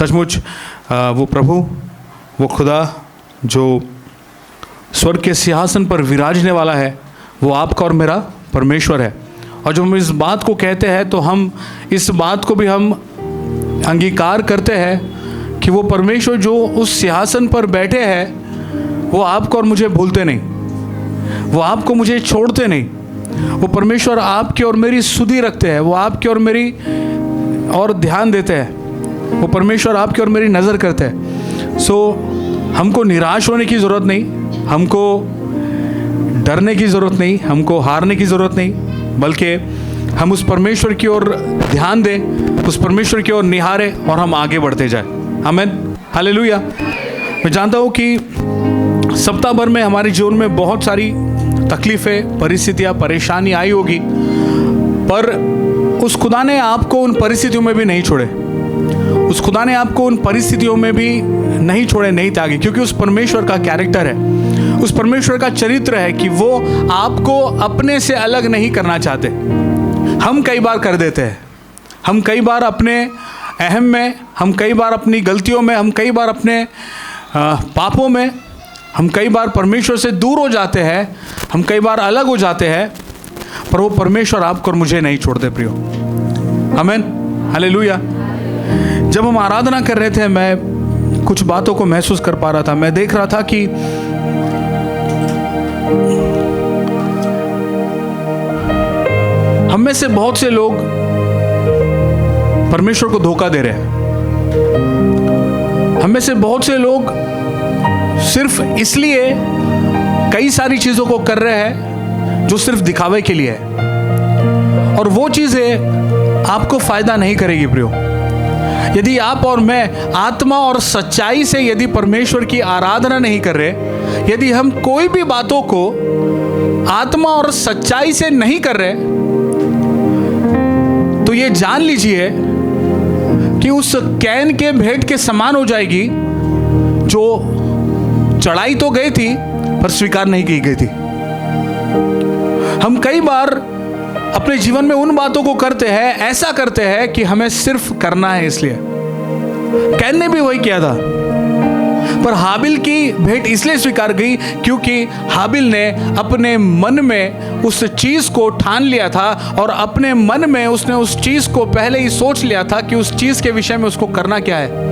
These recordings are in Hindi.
सचमुच वो प्रभु, वो खुदा जो स्वर्ग के सिंहासन पर विराजने वाला है, वो आपका और मेरा परमेश्वर है। और जब हम इस बात को कहते हैं तो हम इस बात को भी हम अंगीकार करते हैं कि वो परमेश्वर जो उस सिंहासन पर बैठे हैं वो आपको और मुझे भूलते नहीं, वो आपको मुझे छोड़ते नहीं। वो परमेश्वर आपकी और मेरी सुधि रखते हैं, वो आपकी और मेरी और ध्यान देते हैं, वो परमेश्वर आपकी और मेरी नज़र करते हैं। सो हमको निराश होने की ज़रूरत नहीं, हमको डरने की ज़रूरत नहीं, हमको हारने की ज़रूरत नहीं, बल्कि हम उस परमेश्वर की ओर ध्यान दें, उस परमेश्वर की ओर निहारें और हम आगे बढ़ते जाएं। आमीन, हालेलुया। मैं जानता हूँ कि सप्ताह भर में हमारे जीवन में बहुत सारी तकलीफ़ें, परिस्थितियाँ, परेशानी आई होगी, पर उस खुदा ने आपको उन परिस्थितियों में भी नहीं छोड़े, उस खुदा ने आपको उन परिस्थितियों में भी नहीं छोड़े, नहीं त्यागे, क्योंकि उस परमेश्वर का कैरेक्टर है, उस परमेश्वर का चरित्र है कि वो आपको अपने से अलग नहीं करना चाहते। हम कई बार कर देते हैं, हम कई बार अपने अहम में, हम कई बार अपनी गलतियों में, हम कई बार अपने पापों में, हम कई बार परमेश्वर से दूर हो जाते हैं, हम कई बार अलग हो जाते हैं, पर वो परमेश्वर आपको और मुझे नहीं छोड़ते प्रियो। आमीन, हालेलुया। जब हम आराधना कर रहे थे, मैं कुछ बातों को महसूस कर पा रहा था। मैं देख रहा था कि हम में से बहुत से लोग परमेश्वर को धोखा दे रहे हैं। हम में से बहुत से लोग सिर्फ इसलिए कई सारी चीजों को कर रहे हैं जो सिर्फ दिखावे के लिए है, और वो चीजें आपको फायदा नहीं करेगी प्रियो। यदि आप और मैं आत्मा और सच्चाई से यदि परमेश्वर की आराधना नहीं कर रहे, यदि हम कोई भी बातों को आत्मा और सच्चाई से नहीं कर रहे, तो ये जान लीजिए कि उस कैन के भेंट के समान हो जाएगी जो चढ़ाई तो गई थी पर स्वीकार नहीं की गई थी। हम कई बार अपने जीवन में उन बातों को करते हैं, ऐसा करते हैं कि हमें सिर्फ करना है इसलिए। कैन ने भी वही किया था, पर हाबिल की भेंट इसलिए स्वीकार गई क्योंकि हाबिल ने अपने मन में उस चीज को ठान लिया था, और अपने मन में उसने उस चीज को पहले ही सोच लिया था कि उस चीज के विषय में उसको करना क्या है,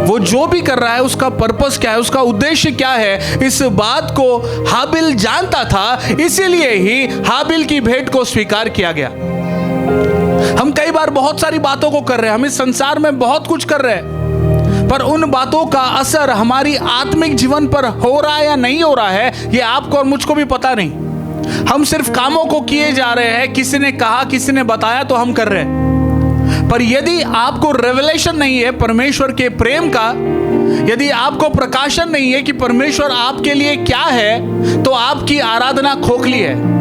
वो जो भी कर रहा है उसका पर्पस क्या है, उसका उद्देश्य क्या है। इस बात को हाबिल जानता था, इसीलिए ही हाबिल की भेंट को स्वीकार किया गया। हम कई बार बहुत सारी बातों को कर रहे हैं, हम इस संसार में बहुत कुछ कर रहे हैं, पर उन बातों का असर हमारी आत्मिक जीवन पर हो रहा है या नहीं हो रहा है, ये आपको और मुझको भी पता नहीं। हम सिर्फ कामों को किए जा रहे हैं, किसी ने कहा, किसी ने बताया तो हम कर रहे हैं। पर यदि आपको रेवलेशन नहीं है परमेश्वर के प्रेम का, यदि आपको प्रकाशन नहीं है कि परमेश्वर आपके लिए क्या है, तो आपकी आराधना खोखली है।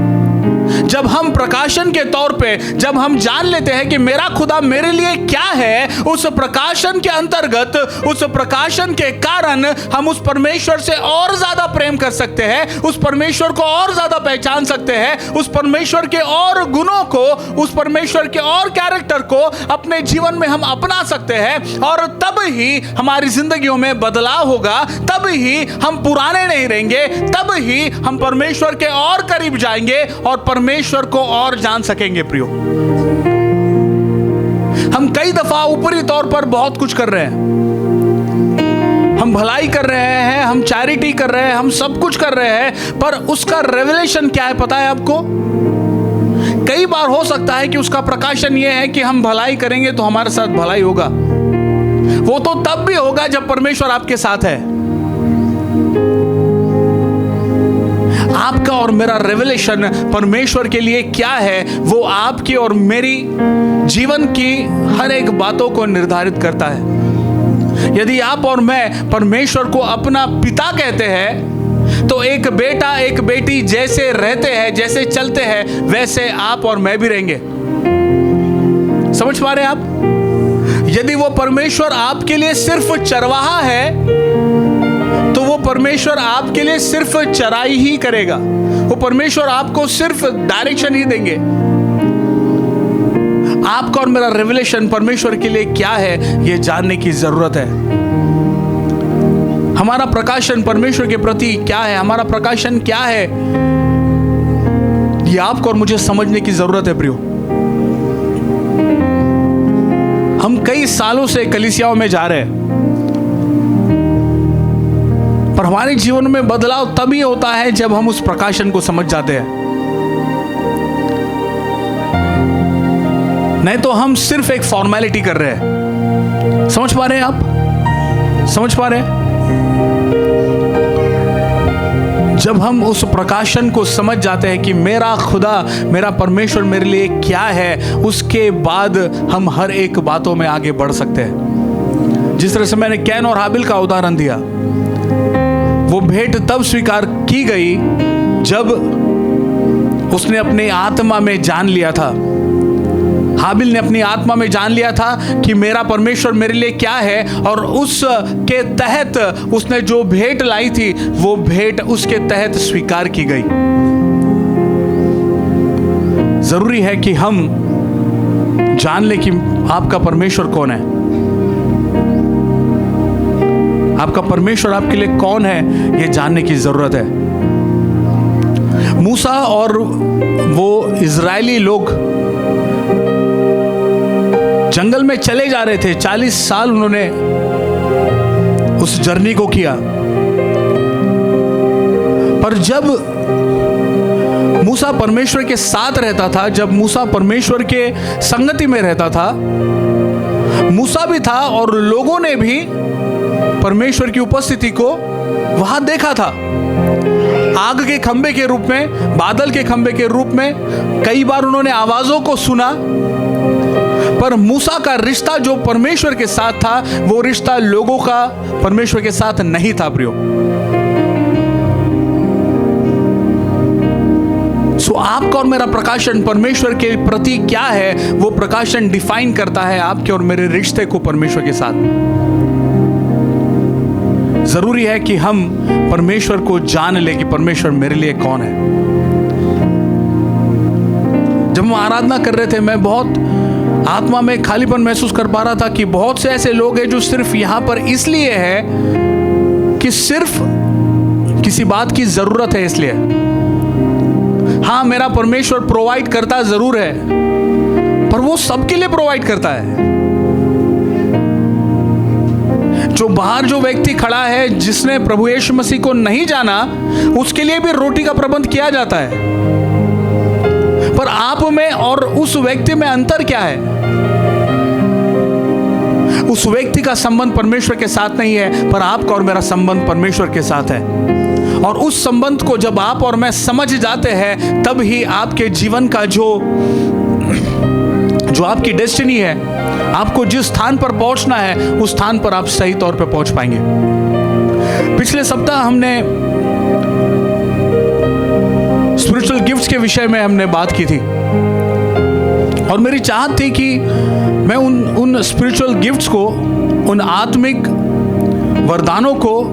जब हम प्रकाशन के तौर पे, जब हम जान लेते हैं कि मेरा खुदा मेरे लिए क्या है, उस प्रकाशन के अंतर्गत, उस प्रकाशन के कारण हम उस परमेश्वर से और ज्यादा प्रेम कर सकते हैं, उस परमेश्वर को और ज्यादा पहचान सकते हैं, उस परमेश्वर के और गुणों को, उस परमेश्वर के और कैरेक्टर को अपने जीवन में हम अपना सकते हैं, और तब ही हमारी जिंदगियों में बदलाव होगा, तब ही हम पुराने नहीं रहेंगे, तब ही हम परमेश्वर के और करीब जाएंगे और परमेश्वर को और जान सकेंगे प्रियो। हम कई दफा ऊपरी तौर पर बहुत कुछ कर रहे हैं, हम भलाई कर रहे हैं, हम चैरिटी कर रहे हैं, हम सब कुछ कर रहे हैं, पर उसका रेवलेशन क्या है पता है आपको? कई बार हो सकता है कि उसका प्रकाशन यह है कि हम भलाई करेंगे तो हमारे साथ भलाई होगा। वो तो तब भी होगा जब परमेश्वर आपके साथ है। आपका और मेरा रेवलेशन परमेश्वर के लिए क्या है, वो आपकी और मेरी जीवन की हर एक बातों को निर्धारित करता है। यदि आप और मैं परमेश्वर को अपना पिता कहते हैं, तो एक बेटा एक बेटी जैसे रहते हैं, जैसे चलते हैं, वैसे आप और मैं भी रहेंगे। समझ पा रहे हैं आप? यदि वो परमेश्वर आपके लिए सिर्फ चरवाहा है, तो वो परमेश्वर आपके लिए सिर्फ चराई ही करेगा, वो परमेश्वर आपको सिर्फ डायरेक्शन ही देंगे। आपका और मेरा रेवलेशन परमेश्वर के लिए क्या है, ये जानने की जरूरत है। हमारा प्रकाशन परमेश्वर के प्रति क्या है, हमारा प्रकाशन क्या है, ये आपको और मुझे समझने की जरूरत है प्रियो। हम कई सालों से कलीसियाओं में जा रहे हैं, पर हमारे जीवन में बदलाव तभी होता है जब हम उस प्रकाशन को समझ जाते हैं। नहीं तो हम सिर्फ एक फॉर्मेलिटी कर रहे हैं। समझ पा रहे हैं आप? समझ पा रहे हैं? जब हम उस प्रकाशन को समझ जाते हैं कि मेरा खुदा, मेरा परमेश्वर मेरे लिए क्या है, उसके बाद हम हर एक बातों में आगे बढ़ सकते हैं। जिस तरह से मैंने कैन और हाबिल का उदाहरण दिया, वो भेंट तब स्वीकार की गई जब उसने अपने आत्मा में जान लिया था। हाबिल ने अपनी आत्मा में जान लिया था कि मेरा परमेश्वर मेरे लिए क्या है, और उसके तहत उसने जो भेंट लाई थी वो भेंट उसके तहत स्वीकार की गई। जरूरी है कि हम जान ले कि आपका परमेश्वर कौन है, आपका परमेश्वर आपके लिए कौन है, ये जानने की जरूरत है। मूसा और वो इजरायली लोग जंगल में चले जा रहे थे। 40 साल उन्होंने उस जर्नी को किया, पर जब मूसा परमेश्वर के साथ रहता था, जब मूसा परमेश्वर के संगति में रहता था, मूसा भी था और लोगों ने भी परमेश्वर की उपस्थिति को वहां देखा था। आग के खंबे के रूप में, बादल के खंबे के रूप में कई बार उन्होंने आवाजों को सुना, पर मूसा का रिश्ता जो परमेश्वर के साथ था, वो रिश्ता लोगों का परमेश्वर के साथ नहीं था प्रियो। सो आपका और मेरा प्रकाशन परमेश्वर के प्रति क्या है, वो प्रकाशन डिफाइन करता है आपके और मेरे रिश्ते को परमेश्वर के साथ। जरूरी है कि हम परमेश्वर को जान ले कि परमेश्वर मेरे लिए कौन है। जब हम आराधना कर रहे थे, मैं बहुत आत्मा में खालीपन महसूस कर पा रहा था कि बहुत से ऐसे लोग हैं जो सिर्फ यहां पर इसलिए है कि सिर्फ किसी बात की जरूरत है इसलिए। हाँ, मेरा परमेश्वर प्रोवाइड करता जरूर है, पर वो सबके लिए प्रोवाइड करता है। जो बाहर जो व्यक्ति खड़ा है, जिसने प्रभु यीशु मसीह को नहीं जाना, उसके लिए भी रोटी का प्रबंध किया जाता है। पर आप में और उस व्यक्ति में अंतर क्या है? उस व्यक्ति का संबंध परमेश्वर के साथ नहीं है, पर आपका और मेरा संबंध परमेश्वर के साथ है। और उस संबंध को जब आप और मैं समझ जाते हैं, तब ही आपके जीवन का जो आपकी डेस्टिनी है, आपको जिस स्थान पर पहुंचना है, उस स्थान पर आप सही तौर पर पहुंच पाएंगे। पिछले सप्ताह हमने स्पिरिचुअल गिफ्ट्स के विषय में हमने बात की थी, और मेरी चाहत थी कि मैं उन स्पिरिचुअल गिफ्ट्स को, उन आत्मिक वरदानों को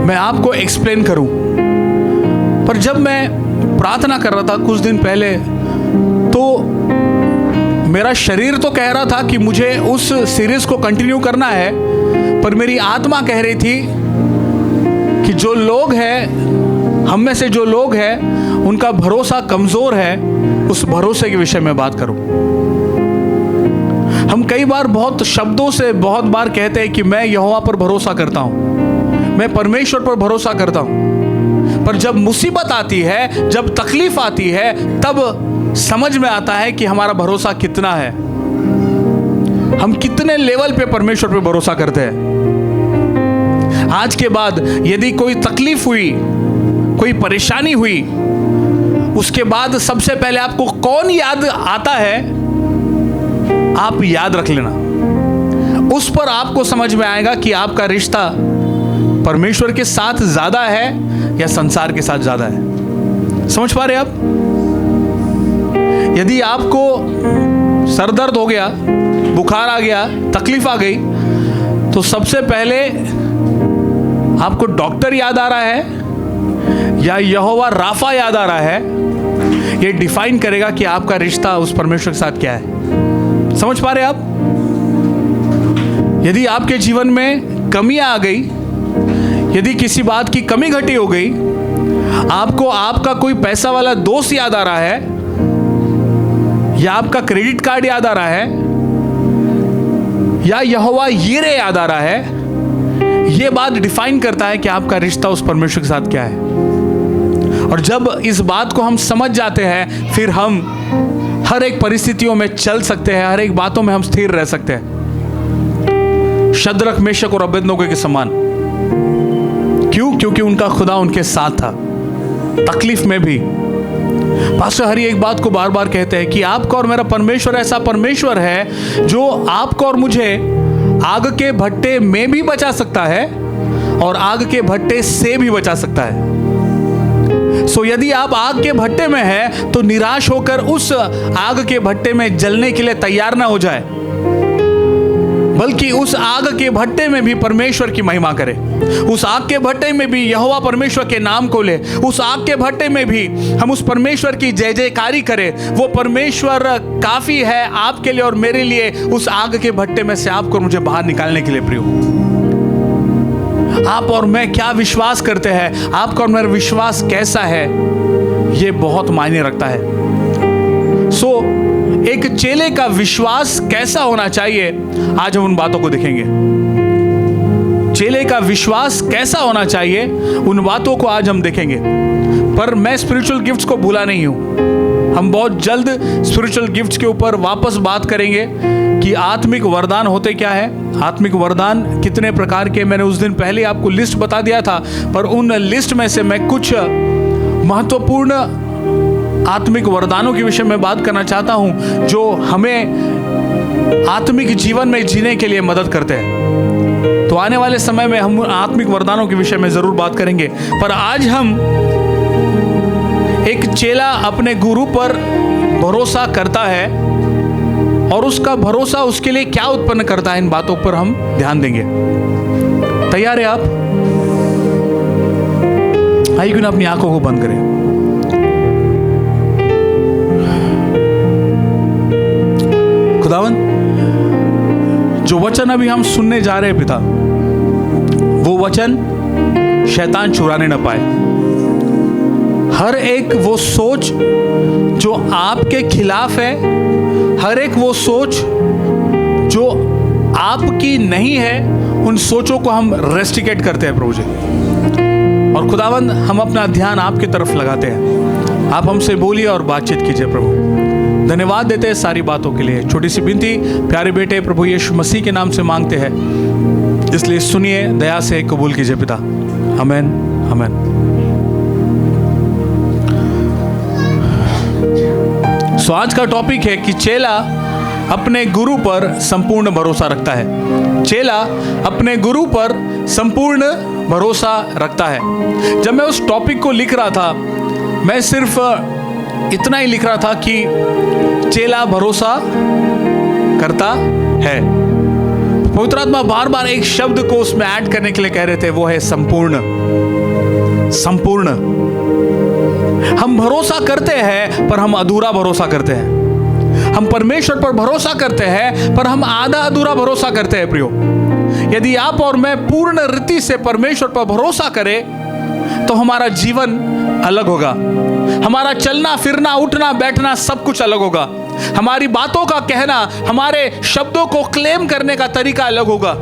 मैं आपको एक्सप्लेन करूं। पर जब मैं प्रार्थना कर रहा था कुछ दिन पहले, तो मेरा शरीर तो कह रहा था कि मुझे उस सीरीज को कंटिन्यू करना है, पर मेरी आत्मा कह रही थी कि जो लोग हैं, हम में से जो लोग हैं, उनका भरोसा कमजोर है, उस भरोसे के विषय में बात करूं। हम कई बार बहुत शब्दों से बहुत बार कहते हैं कि मैं यहोवा पर भरोसा करता हूं, मैं परमेश्वर पर भरोसा करता हूं, पर जब मुसीबत आती है, जब तकलीफ आती है, तब समझ में आता है कि हमारा भरोसा कितना है, हम कितने लेवल पे परमेश्वर पे भरोसा करते हैं। आज के बाद यदि कोई तकलीफ हुई, कोई परेशानी हुई, उसके बाद सबसे पहले आपको कौन याद आता है, आप याद रख लेना। उस पर आपको समझ में आएगा कि आपका रिश्ता परमेश्वर के साथ ज्यादा है या संसार के साथ ज्यादा है। समझ पा रहे आप? यदि आपको सर दर्द हो गया, बुखार आ गया, तकलीफ आ गई, तो सबसे पहले आपको डॉक्टर याद आ रहा है, या यहोवा राफा याद आ रहा है, ये डिफाइन करेगा कि आपका रिश्ता उस परमेश्वर के साथ क्या है। समझ पा रहे आप? यदि आपके जीवन में कमियां आ गई, यदि किसी बात की कमी घटी हो गई, आपको आपका कोई पैसा वाला दोस्त याद आ रहा है, या आपका क्रेडिट कार्ड याद आ रहा है, या यहोवा यीरे याद आ रहा है, यह बात डिफाइन करता है कि आपका रिश्ता उस परमेश्वर के साथ क्या है। और जब इस बात को हम समझ जाते हैं, फिर हम हर एक परिस्थितियों में चल सकते हैं, हर एक बातों में हम स्थिर रह सकते हैं, शद्रक, मेशक और अबेदनगो के समान। क्यों? क्योंकि उनका खुदा उनके साथ था, तकलीफ में भी। पास्टर हरी एक बात को बार बार कहते हैं कि आपका और मेरा परमेश्वर ऐसा परमेश्वर है जो आपको और मुझे आग के भट्टे में भी बचा सकता है और आग के भट्टे से भी बचा सकता है। सो यदि आप आग के भट्टे में हैं तो निराश होकर उस आग के भट्टे में जलने के लिए तैयार ना हो जाए, बल्कि उस आग के भट्टे में भी परमेश्वर की महिमा करे, उस आग के भट्टे में भी यहोवा परमेश्वर के नाम को ले, उस आग के भट्टे में भी हम उस परमेश्वर की जय जयकारी करें। वो परमेश्वर काफी है आपके लिए और मेरे लिए, उस आग के भट्टे में से आपको और मुझे बाहर निकालने के लिए। प्रियो, आप और मैं क्या विश्वास करते हैं, आपका और मेरा विश्वास कैसा है, ये बहुत मायने रखता है। एक चेले का विश्वास कैसा होना चाहिए, आज हम उन बातों को देखेंगे। चेले का विश्वास कैसा होना चाहिए, उन बातों को आज हम देखेंगे। पर मैं स्पिरिचुअल गिफ्ट्स को भूला नहीं हूं। हम बहुत जल्द स्पिरिचुअल गिफ्ट्स के ऊपर वापस बात करेंगे कि आत्मिक वरदान होते क्या है, आत्मिक वरदान कितने प्रकार के। मैंने उस दिन पहले आपको लिस्ट बता दिया था, पर उन लिस्ट में से मैं कुछ महत्वपूर्ण आत्मिक वरदानों के विषय में बात करना चाहता हूं जो हमें आत्मिक जीवन में जीने के लिए मदद करते हैं। तो आने वाले समय में हम आत्मिक वरदानों के विषय में जरूर बात करेंगे। पर आज हम एक चेला अपने गुरु पर भरोसा करता है और उसका भरोसा उसके लिए क्या उत्पन्न करता है, इन बातों पर हम ध्यान देंगे। तैयार है आप? आइए क्यों ना अपनी आंखों को बंद करें। खुदावन, जो वचन अभी हम सुनने जा रहे हैं पिता, वो वचन शैतान चुराने न पाए। हर एक वो सोच जो आपके खिलाफ है, हर एक वो सोच जो आपकी नहीं है, उन सोचों को हम रेस्ट्रिकेट करते हैं प्रभु जी। और खुदावंद, हम अपना ध्यान आपकी तरफ लगाते हैं। आप हमसे बोलिए और बातचीत कीजिए प्रभु। धन्यवाद देते हैं सारी बातों के लिए। छोटी सी विनती प्यारे बेटे प्रभु यीशु मसीह के नाम से मांगते हैं, इसलिए सुनिए, दया से कबूल कीजिए पिता। आमीन, आमीन। सो आज का टॉपिक है कि चेला अपने गुरु पर संपूर्ण भरोसा रखता है। चेला अपने गुरु पर संपूर्ण भरोसा रखता है। जब मैं उस टॉपिक को लिख रहा था, मैं सिर्फ इतना ही लिख रहा था कि चेला भरोसा करता है। पवित्र आत्मा बार बार एक शब्द को उसमें ऐड करने के लिए कह रहे थे, वो है संपूर्ण। संपूर्ण। हम भरोसा करते हैं पर हम अधूरा भरोसा करते हैं। हम परमेश्वर पर भरोसा करते हैं पर हम आधा अधूरा भरोसा करते हैं। प्रियो, यदि आप और मैं पूर्ण रीति से परमेश्वर पर भरोसा करें तो हमारा जीवन अलग होगा। हमारा चलना फिरना उठना बैठना सब कुछ अलग होगा। हमारी बातों का कहना, हमारे शब्दों को क्लेम करने का तरीका अलग होगा,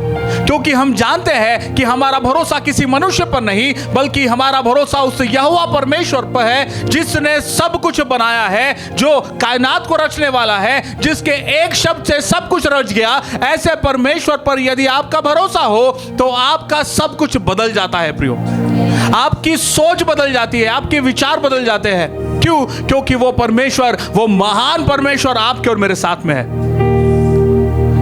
क्योंकि हम जानते हैं कि हमारा भरोसा किसी मनुष्य पर नहीं, बल्कि हमारा भरोसा उस यहोवा परमेश्वर पर है जिसने सब कुछ बनाया है, जो कायनात को रचने वाला है, जिसके एक शब्द से सब कुछ रच गया। ऐसे परमेश्वर पर यदि आपका भरोसा हो तो आपका सब कुछ बदल जाता है। प्रियो, आपकी सोच बदल जाती है, आपके विचार बदल जाते हैं। क्यों? क्योंकि वो परमेश्वर, वो महान परमेश्वर आपके और मेरे साथ में है।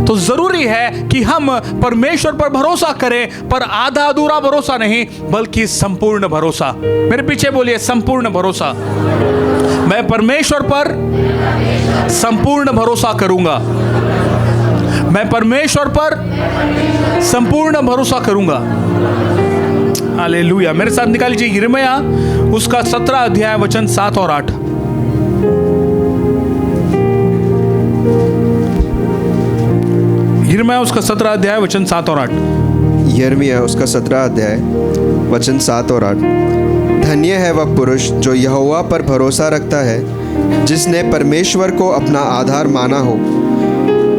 तो जरूरी है कि हम परमेश्वर पर भरोसा करें, पर आधा अधूरा भरोसा नहीं, बल्कि संपूर्ण भरोसा। मेरे पीछे बोलिए, संपूर्ण भरोसा। मैं परमेश्वर पर संपूर्ण भरोसा करूंगा। मैं परमेश्वर पर संपूर्ण भरोसा करूंगा। हालेलुया। मेरे साथ निकाल लीजिए यिर्मयाह उसका 17 अध्याय वचन 7 और 8। यिर्मयाह उसका 17 अध्याय वचन 7 और 8। यिर्मयाह उसका 17 अध्याय वचन 7 और 8। धन्य है वह पुरुष जो यहोवा पर भरोसा रखता है, जिसने परमेश्वर को अपना आधार माना हो।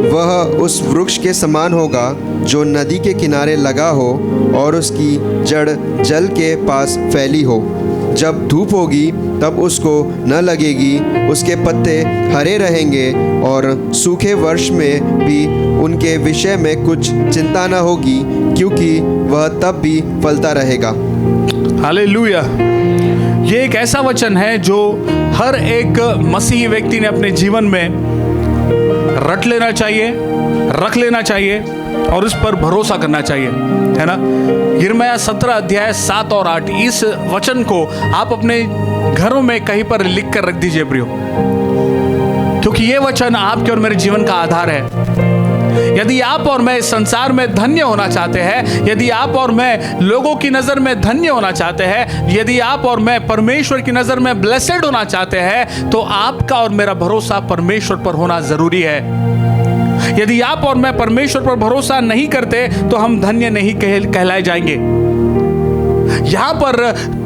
वह उस वृक्ष के समान होगा जो नदी के किनारे लगा हो और उसकी जड़ जल के पास फैली हो। जब धूप होगी तब उसको न लगेगी, उसके पत्ते हरे रहेंगे और सूखे वर्ष में भी उनके विषय में कुछ चिंता न होगी, क्योंकि वह तब भी फलता रहेगा। हालेलुया। ये एक ऐसा वचन है जो हर एक मसीही व्यक्ति ने अपने जीवन में रट लेना चाहिए, रख लेना चाहिए और इस पर भरोसा करना चाहिए, है ना। यिर्मयाह 17 अध्याय 7 और 8, इस वचन को आप अपने घरों में कहीं पर लिख कर रख दीजिए प्रियो, क्योंकि ये वचन आपके और मेरे जीवन का आधार है। यदि आप और मैं इस संसार में धन्य होना चाहते हैं, यदि आप और मैं लोगों की नज़र में धन्य होना चाहते हैं, यदि आप और मैं परमेश्वर की नज़र में ब्लेसेड होना चाहते हैं, तो आपका और मेरा भरोसा परमेश्वर पर होना ज़रूरी है। यदि आप और मैं परमेश्वर पर भरोसा नहीं करते तो हम धन्य नहीं कहलाए जाएंगे। यहां पर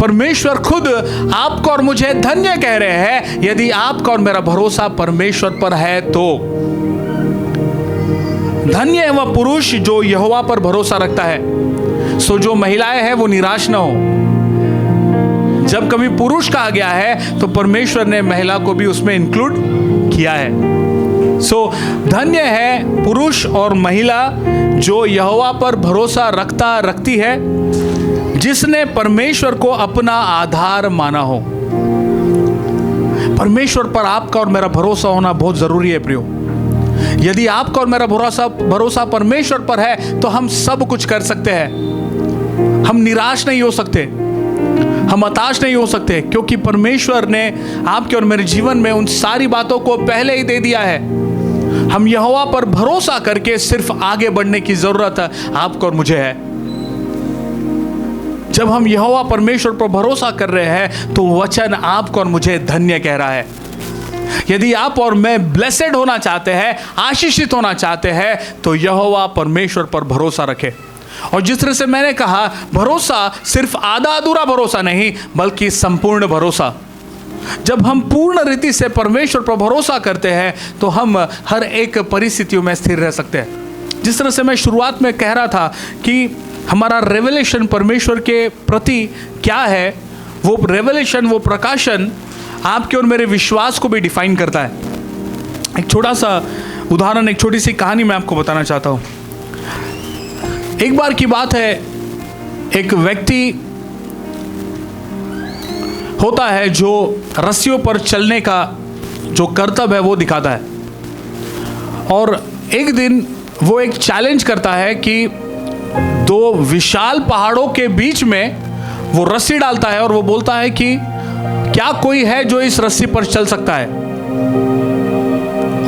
परमेश्वर खुद आपको और मुझे धन्य कह रहे हैं, यदि आपका और मेरा भरोसा परमेश्वर पर है तो। धन्य है वह पुरुष जो यहोवा पर भरोसा रखता है। सो जो महिलाएं हैं वो निराश न हो। जब कभी पुरुष कहा गया है तो परमेश्वर ने महिला को भी उसमें इंक्लूड किया है। सो धन्य है पुरुष और महिला जो यहोवा पर भरोसा रखती है, जिसने परमेश्वर को अपना आधार माना हो। परमेश्वर पर आपका और मेरा भरोसा होना बहुत जरूरी है प्रियो। यदि आपका और मेरा भरोसा परमेश्वर पर है तो हम सब कुछ कर सकते हैं। हम निराश नहीं हो सकते, हम हताश नहीं हो सकते, क्योंकि परमेश्वर ने आपके और मेरे जीवन में उन सारी बातों को पहले ही दे दिया है। हम यहोवा पर भरोसा करके सिर्फ आगे बढ़ने की जरूरत आपको और मुझे है। जब हम यहोवा परमेश्वर पर भरोसा कर रहे हैं तो वचन आपको और मुझे धन्य कह रहा है। यदि आप और मैं ब्लेसेड होना चाहते हैं, आशीषित होना चाहते हैं, तो यहोवा परमेश्वर पर भरोसा रखें। और जिस तरह से मैंने कहा, भरोसा सिर्फ आधा अधूरा भरोसा नहीं बल्कि संपूर्ण भरोसा। जब हम पूर्ण रीति से परमेश्वर पर भरोसा करते हैं तो हम हर एक परिस्थितियों में स्थिर रह सकते हैं। जिस तरह से मैं शुरुआत में कह रहा था कि हमारा रेवलेशन परमेश्वर के प्रति क्या है, वो रेवलेशन, वो प्रकाशन आपके और मेरे विश्वास को भी डिफाइन करता है। एक छोटा सा उदाहरण, एक छोटी सी कहानी मैं आपको बताना चाहता हूँ। एक बार की बात है, एक व्यक्ति होता है जो रस्सियों पर चलने का जो कर्तव्य है वो दिखाता है। और एक दिन वो एक चैलेंज करता है कि दो विशाल पहाड़ों के बीच में वो रस्सी डालता है और वो बोलता है कि क्या कोई है जो इस रस्सी पर चल सकता है।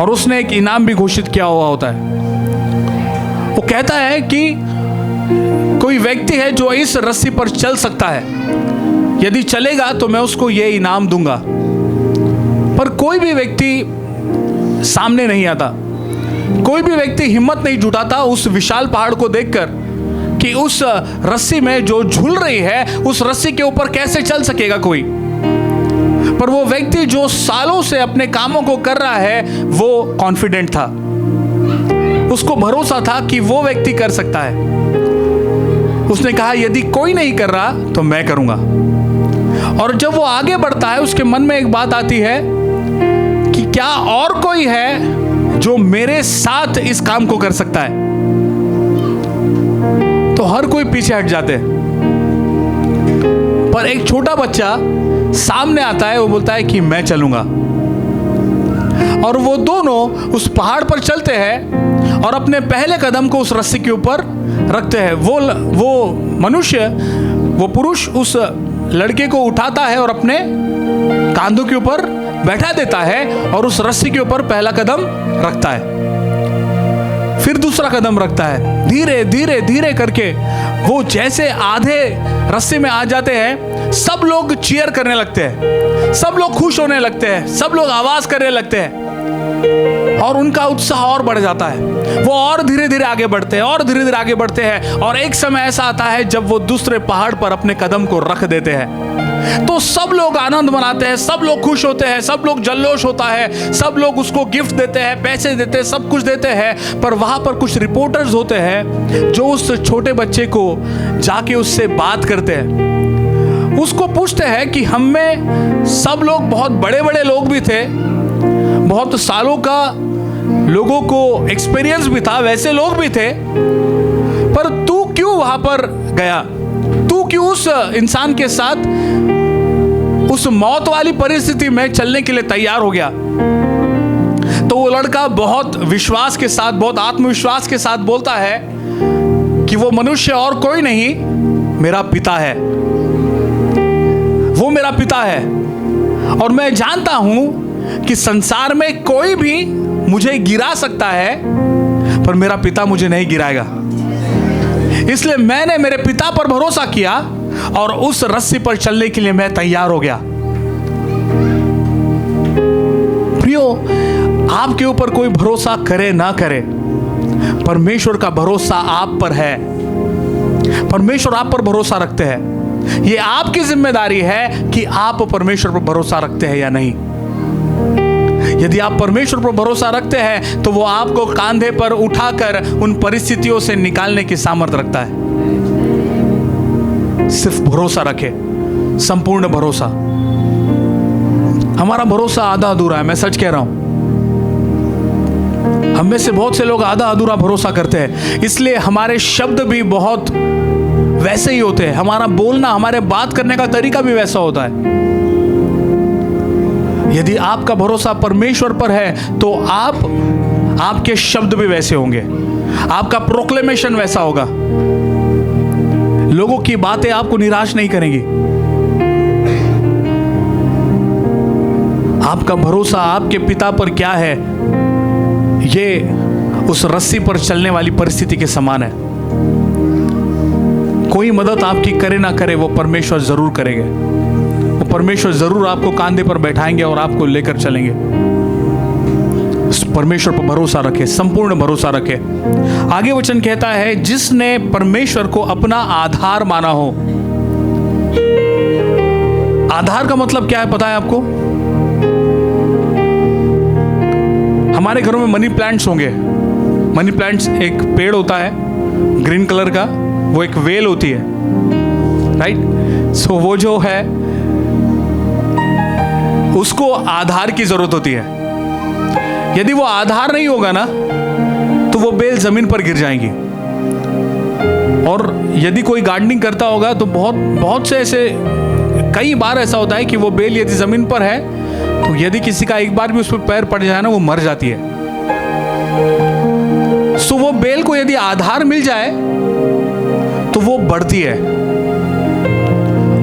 और उसने एक इनाम भी घोषित किया हुआ होता है। वो कहता है कि कोई व्यक्ति है जो इस रस्सी पर चल सकता है, यदि चलेगा तो मैं उसको ये इनाम दूंगा। पर कोई भी व्यक्ति सामने नहीं आता, कोई भी व्यक्ति हिम्मत नहीं जुटाता उस विशाल पहाड़ को देखकर कि उस रस्सी में जो झूल रही है उस रस्सी के ऊपर कैसे चल सकेगा कोई। पर वो व्यक्ति जो सालों से अपने कामों को कर रहा है वो कॉन्फिडेंट था, उसको भरोसा था कि वो व्यक्ति कर सकता है। उसने कहा यदि कोई नहीं कर रहा तो मैं करूंगा। और जब वो आगे बढ़ता है उसके मन में एक बात आती है कि क्या और कोई है जो मेरे साथ इस काम को कर सकता है। तो हर कोई पीछे हट जाते हैं, पर एक छोटा बच्चा सामने आता है, वो बोलता है कि मैं चलूंगा। और वो दोनों उस पहाड़ पर चलते हैं और अपने पहले कदम को उस रस्सी के ऊपर रखते हैं। वो मनुष्य, वो पुरुष उस लड़के को उठाता है और अपने कांधों के ऊपर बैठा देता है और उस रस्सी के ऊपर पहला कदम रखता है, फिर दूसरा कदम रखता है। धीरे धीरे धीरे करके वो जैसे आधे रस्सी में आ जाते हैं, सब लोग चीयर करने लगते हैं, सब लोग खुश होने लगते हैं, सब लोग आवाज करने लगते हैं। और उनका उत्साह और बढ़ जाता है। वो और धीरे धीरे आगे बढ़ते हैं और धीरे धीरे आगे बढ़ते हैं, और एक समय ऐसा आता है जब वो दूसरे पहाड़ पर अपने कदम को रख देते हैं। तो सब लोग आनंद मनाते हैं, सब लोग खुश होते हैं, सब लोग जल्लोष होता है, सब लोग उसको गिफ्ट देते हैं, पैसे देते हैं, सब कुछ देते हैं। पर वहां पर कुछ रिपोर्टर्स होते हैं जो उस छोटे बच्चे को जाके उससे बात करते हैं, उसको पूछते हैं कि हम में सब लोग बहुत बड़े बड़े लोग भी थे, बहुत सालों का लोगों को एक्सपीरियंस भी था, वैसे लोग भी थे, पर तू क्यों वहां पर गया? तू क्यों उस इंसान के साथ उस मौत वाली परिस्थिति में चलने के लिए तैयार हो गया? तो वो लड़का बहुत विश्वास के साथ, बहुत आत्मविश्वास के साथ बोलता है कि वो मनुष्य और कोई नहीं, मेरा पिता है। वो मेरा पिता है, और मैं जानता हूं कि संसार में कोई भी मुझे गिरा सकता है, पर मेरा पिता मुझे नहीं गिराएगा। इसलिए मैंने मेरे पिता पर भरोसा किया और उस रस्सी पर चलने के लिए मैं तैयार हो गया। प्रियो, आपके ऊपर कोई भरोसा करे ना करे, परमेश्वर का भरोसा आप पर है। परमेश्वर आप पर भरोसा रखते हैं। यह आपकी जिम्मेदारी है कि आप परमेश्वर पर भरोसा रखते हैं या नहीं। यदि आप परमेश्वर पर भरोसा रखते हैं तो वो आपको कांधे पर उठाकर उन परिस्थितियों से निकालने की सामर्थ्य रखता है। सिर्फ भरोसा रखें, संपूर्ण भरोसा। हमारा भरोसा आधा अधूरा है, मैं सच कह रहा हूं। हम में से बहुत से लोग आधा अधूरा भरोसा करते हैं, इसलिए हमारे शब्द भी बहुत वैसे ही होते हैं, हमारा बोलना, हमारे बात करने का तरीका भी वैसा होता है। यदि आपका भरोसा परमेश्वर पर है तो आपके शब्द भी वैसे होंगे, आपका प्रोक्लेमेशन वैसा होगा। लोगों की बातें आपको निराश नहीं करेंगी। आपका भरोसा आपके पिता पर क्या है, ये उस रस्सी पर चलने वाली परिस्थिति के समान है। कोई मदद आपकी करे ना करे, वो परमेश्वर जरूर करेंगे। वो परमेश्वर जरूर आपको कांधे पर बैठाएंगे और आपको लेकर चलेंगे। परमेश्वर पर भरोसा रखे, संपूर्ण भरोसा रखे। आगे वचन कहता है, जिसने परमेश्वर को अपना आधार माना हो। आधार का मतलब क्या है पता है आपको? हमारे घरों में मनी प्लांट्स होंगे। मनी प्लांट्स एक पेड़ होता है ग्रीन कलर का, वो एक वेल होती है, राइट? सो वो जो है उसको आधार की जरूरत होती है। यदि वो आधार नहीं होगा ना तो वो बेल जमीन पर गिर जाएंगी। और यदि कोई गार्डनिंग करता होगा तो बहुत से ऐसे कई बार ऐसा होता है कि वो बेल यदि जमीन पर है तो यदि किसी का एक बार भी उस पर पैर पड़ जाए ना, वो मर जाती है। सो वो बेल को यदि आधार मिल जाए तो वो बढ़ती है।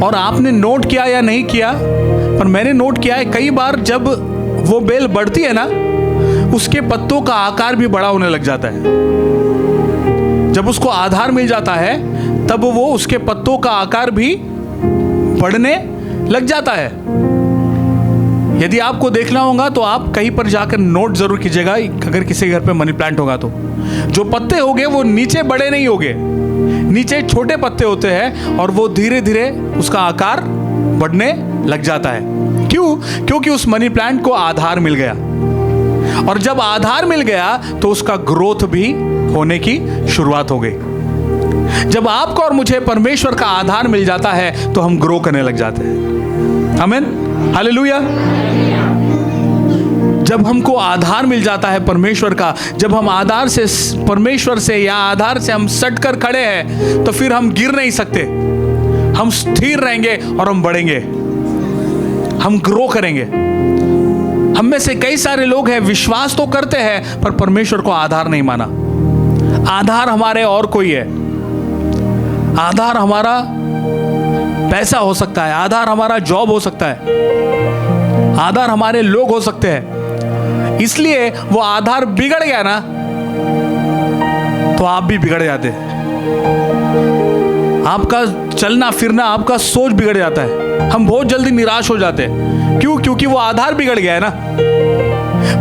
और आपने नोट किया या नहीं किया, पर मैंने नोट किया है कई बार, जब वो बेल बढ़ती है ना, उसके पत्तों का आकार भी बड़ा होने लग जाता है। जब उसको आधार मिल जाता है तब वो उसके पत्तों का आकार भी बढ़ने लग जाता है। यदि आपको देखना होगा तो आप कहीं पर जाकर नोट जरूर कीजिएगा, अगर किसी घर पे मनी प्लांट होगा तो जो पत्ते होंगे वो नीचे बड़े नहीं होंगे, नीचे छोटे पत्ते होते हैं और वो धीरे धीरे उसका आकार बढ़ने लग जाता है। क्यों? क्योंकि उस मनी प्लांट को आधार मिल गया, और जब आधार मिल गया तो उसका ग्रोथ भी होने की शुरुआत हो गई। जब आपको और मुझे परमेश्वर का आधार मिल जाता है तो हम ग्रो करने लग जाते हैं। आमीन, हालेलुया। जब हमको आधार मिल जाता है परमेश्वर का, जब हम आधार से परमेश्वर से या आधार से हम सट कर खड़े हैं, तो फिर हम गिर नहीं सकते। हम स्थिर रहेंगे और हम बढ़ेंगे, हम ग्रो करेंगे। हम में से कई सारे लोग हैं, विश्वास तो करते हैं पर परमेश्वर को आधार नहीं माना। आधार हमारे और कोई है। आधार हमारा पैसा हो सकता है, आधार हमारा जॉब हो सकता है, आधार हमारे लोग हो सकते हैं। इसलिए वो आधार बिगड़ गया ना तो आप भी बिगड़ जाते हैं। आपका चलना फिरना, आपका सोच बिगड़ जाता है। हम बहुत जल्दी निराश हो जाते हैं। क्यों? क्योंकि वो आधार बिगड़ गया है ना।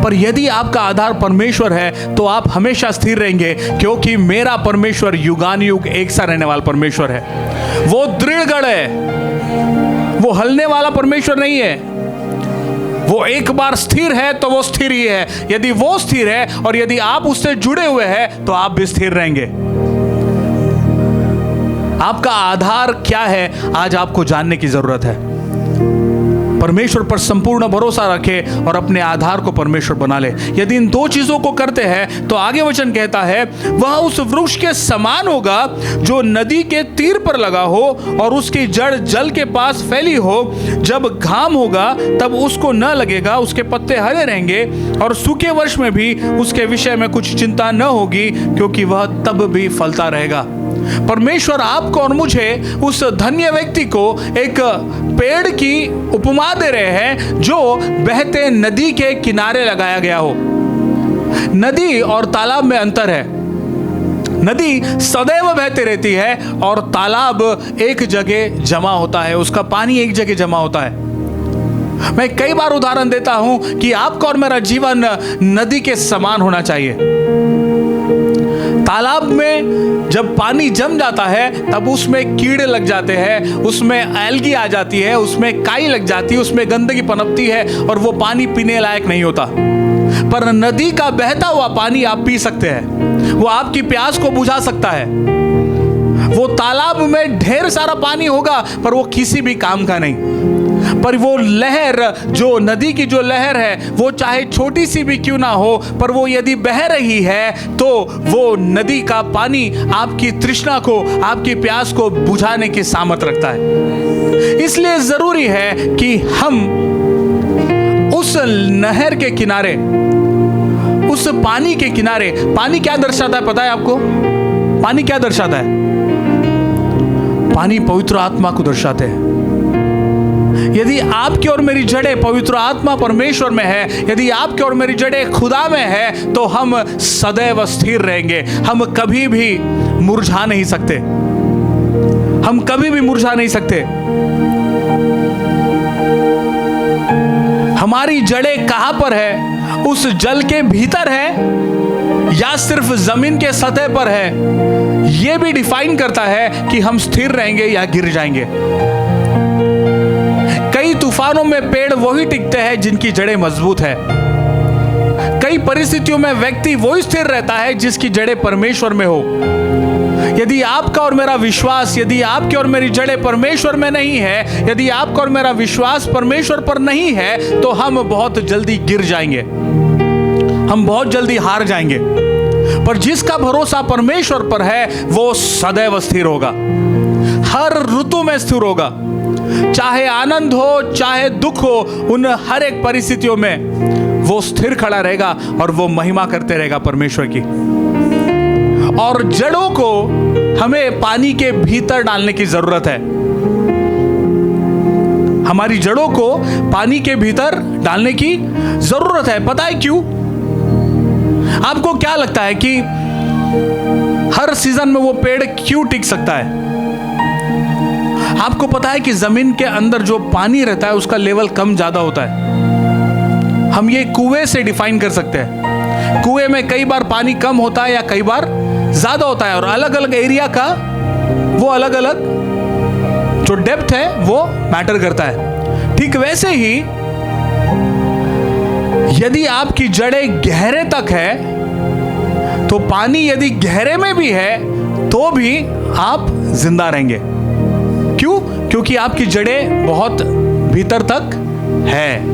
पर यदि आपका आधार परमेश्वर है तो आप हमेशा स्थिर रहेंगे, क्योंकि मेरा परमेश्वर युगानुयुग एक सा रहने वाला परमेश्वर है। वो दृढ़गढ़ है, वो हलने वाला परमेश्वर नहीं है। वो एक बार स्थिर है तो वो स्थिर ही है। यदि वो स्थिर है और यदि आप उससे जुड़े हुए हैं तो आप भी स्थिर रहेंगे। आपका आधार क्या है, आज आपको जानने की जरूरत है। परमेश्वर पर संपूर्ण भरोसा रखे और अपने आधार को परमेश्वर बना ले। यदि इन दो चीजों को करते हैं तो आगे वचन कहता है, वह उस वृक्ष के समान होगा जो नदी के तीर पर लगा हो और उसकी जड़ जल के पास फैली हो। जब घाम होगा तब उसको न लगेगा, उसके पत्ते हरे रहेंगे और सूखे वर्ष में भी उसके विषय में कुछ चिंता न होगी, क्योंकि वह तब भी फलता रहेगा। परमेश्वर आपको और मुझे, उस धन्य व्यक्ति को, एक पेड़ की उपमा दे रहे हैं जो बहते नदी के किनारे लगाया गया हो। नदी और तालाब में अंतर है। नदी सदैव बहती रहती है और तालाब एक जगह जमा होता है, उसका पानी एक जगह जमा होता है। मैं कई बार उदाहरण देता हूं कि आपका और मेरा जीवन नदी के समान होना चाहिए। तालाब में जब पानी जम जाता है तब उसमें कीड़े लग जाते हैं, उसमें एल्गी आ जाती है, उसमें काई लग जाती है, उसमें गंदगी पनपती है और वो पानी पीने लायक नहीं होता। पर नदी का बहता हुआ पानी आप पी सकते हैं, वो आपकी प्यास को बुझा सकता है। वो तालाब में ढेर सारा पानी होगा पर वो किसी भी काम का नहीं। पर वो लहर, जो नदी की जो लहर है, वो चाहे छोटी सी भी क्यों ना हो, पर वो यदि बह रही है तो वो नदी का पानी आपकी तृष्णा को, आपकी प्यास को बुझाने की सामर्थ रखता है। इसलिए जरूरी है कि हम उस नहर के किनारे, उस पानी के किनारे, पानी क्या दर्शाता है पता है आपको? पानी क्या दर्शाता है? पानी पवित्र आत्मा को दर्शाते हैं। यदि आपकी और मेरी जड़ें पवित्र आत्मा परमेश्वर में है, यदि आपकी और मेरी जड़ें खुदा में है, तो हम सदैव स्थिर रहेंगे। हम कभी भी मुरझा नहीं सकते, हम कभी भी मुरझा नहीं सकते। हमारी जड़ें कहां पर है? उस जल के भीतर है या सिर्फ जमीन के सतह पर है? यह भी डिफाइन करता है कि हम स्थिर रहेंगे या गिर जाएंगे। कई तूफानों में पेड़ वही टिकते हैं जिनकी जड़ें मजबूत है। कई परिस्थितियों में व्यक्ति वही स्थिर रहता है जिसकी जड़ें परमेश्वर में हो। यदि आपका और मेरा विश्वास, यदि आपकी और मेरी जड़ें परमेश्वर में नहीं है, यदि आपका और मेरा विश्वास परमेश्वर पर नहीं है, तो हम बहुत जल्दी गिर जाएंगे, हम बहुत जल्दी हार जाएंगे। पर जिसका भरोसा परमेश्वर पर है वो सदैव स्थिर होगा, हर ऋतु में स्थिर होगा। चाहे आनंद हो, चाहे दुख हो, उन हर एक परिस्थितियों में वो स्थिर खड़ा रहेगा और वो महिमा करते रहेगा परमेश्वर की। और जड़ों को हमें पानी के भीतर डालने की जरूरत है। हमारी जड़ों को पानी के भीतर डालने की जरूरत है। पता है क्यों? आपको क्या लगता है कि हर सीजन में वो पेड़ क्यों टिक सकता है? आपको पता है कि जमीन के अंदर जो पानी रहता है उसका लेवल कम ज्यादा होता है। हम ये कुएं से डिफाइन कर सकते हैं। कुएं में कई बार पानी कम होता है या कई बार ज्यादा होता है, और अलग अलग एरिया का वो अलग अलग जो डेप्थ है वो मैटर करता है। ठीक वैसे ही यदि आपकी जड़ें गहरे तक है तो पानी यदि गहरे में भी है तो भी आप जिंदा रहेंगे। क्यों? क्योंकि आपकी जड़ें बहुत भीतर तक है।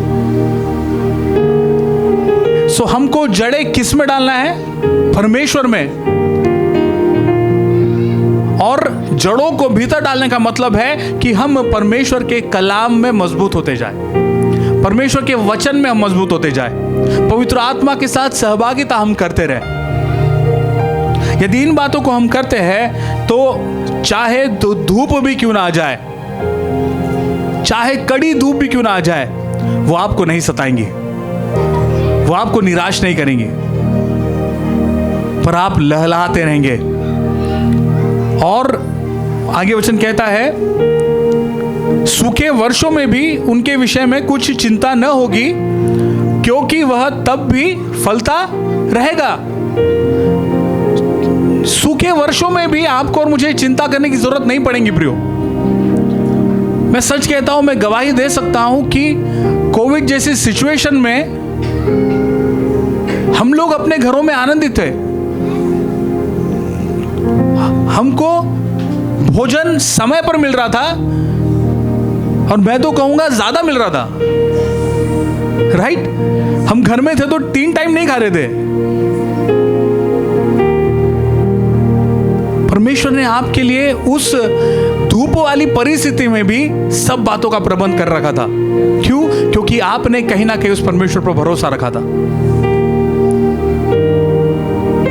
सो हमको जड़ें किस में डालना है? परमेश्वर में। और जड़ों को भीतर डालने का मतलब है कि हम परमेश्वर के कलाम में मजबूत होते जाए, परमेश्वर के वचन में हम मजबूत होते जाए, पवित्र आत्मा के साथ सहभागिता हम करते रहे। यदि इन बातों को हम करते हैं तो चाहे धूप भी क्यों ना आ जाए, चाहे कड़ी धूप भी क्यों ना आ जाए, वो आपको नहीं सताएंगी, वो आपको निराश नहीं करेंगी, पर आप लहलहाते रहेंगे। और आगे वचन कहता है, सूखे वर्षों में भी उनके विषय में कुछ चिंता न होगी, क्योंकि वह तब भी फलता रहेगा। सूखे वर्षों में भी आपको और मुझे चिंता करने की जरूरत नहीं पड़ेगी प्रियो। मैं सच कहता हूं, मैं गवाही दे सकता हूं कि कोविड जैसी सिचुएशन में हम लोग अपने घरों में आनंदित थे। हमको भोजन समय पर मिल रहा था, और मैं तो कहूंगा ज्यादा मिल रहा था, राइट? हम घर में थे तो 3 टाइम नहीं खा रहे थे। परमेश्वर ने आपके लिए उस धूप वाली परिस्थिति में भी सब बातों का प्रबंध कर रखा था। क्यों? क्योंकि आपने कहीं ना कहीं उस परमेश्वर पर भरोसा रखा था।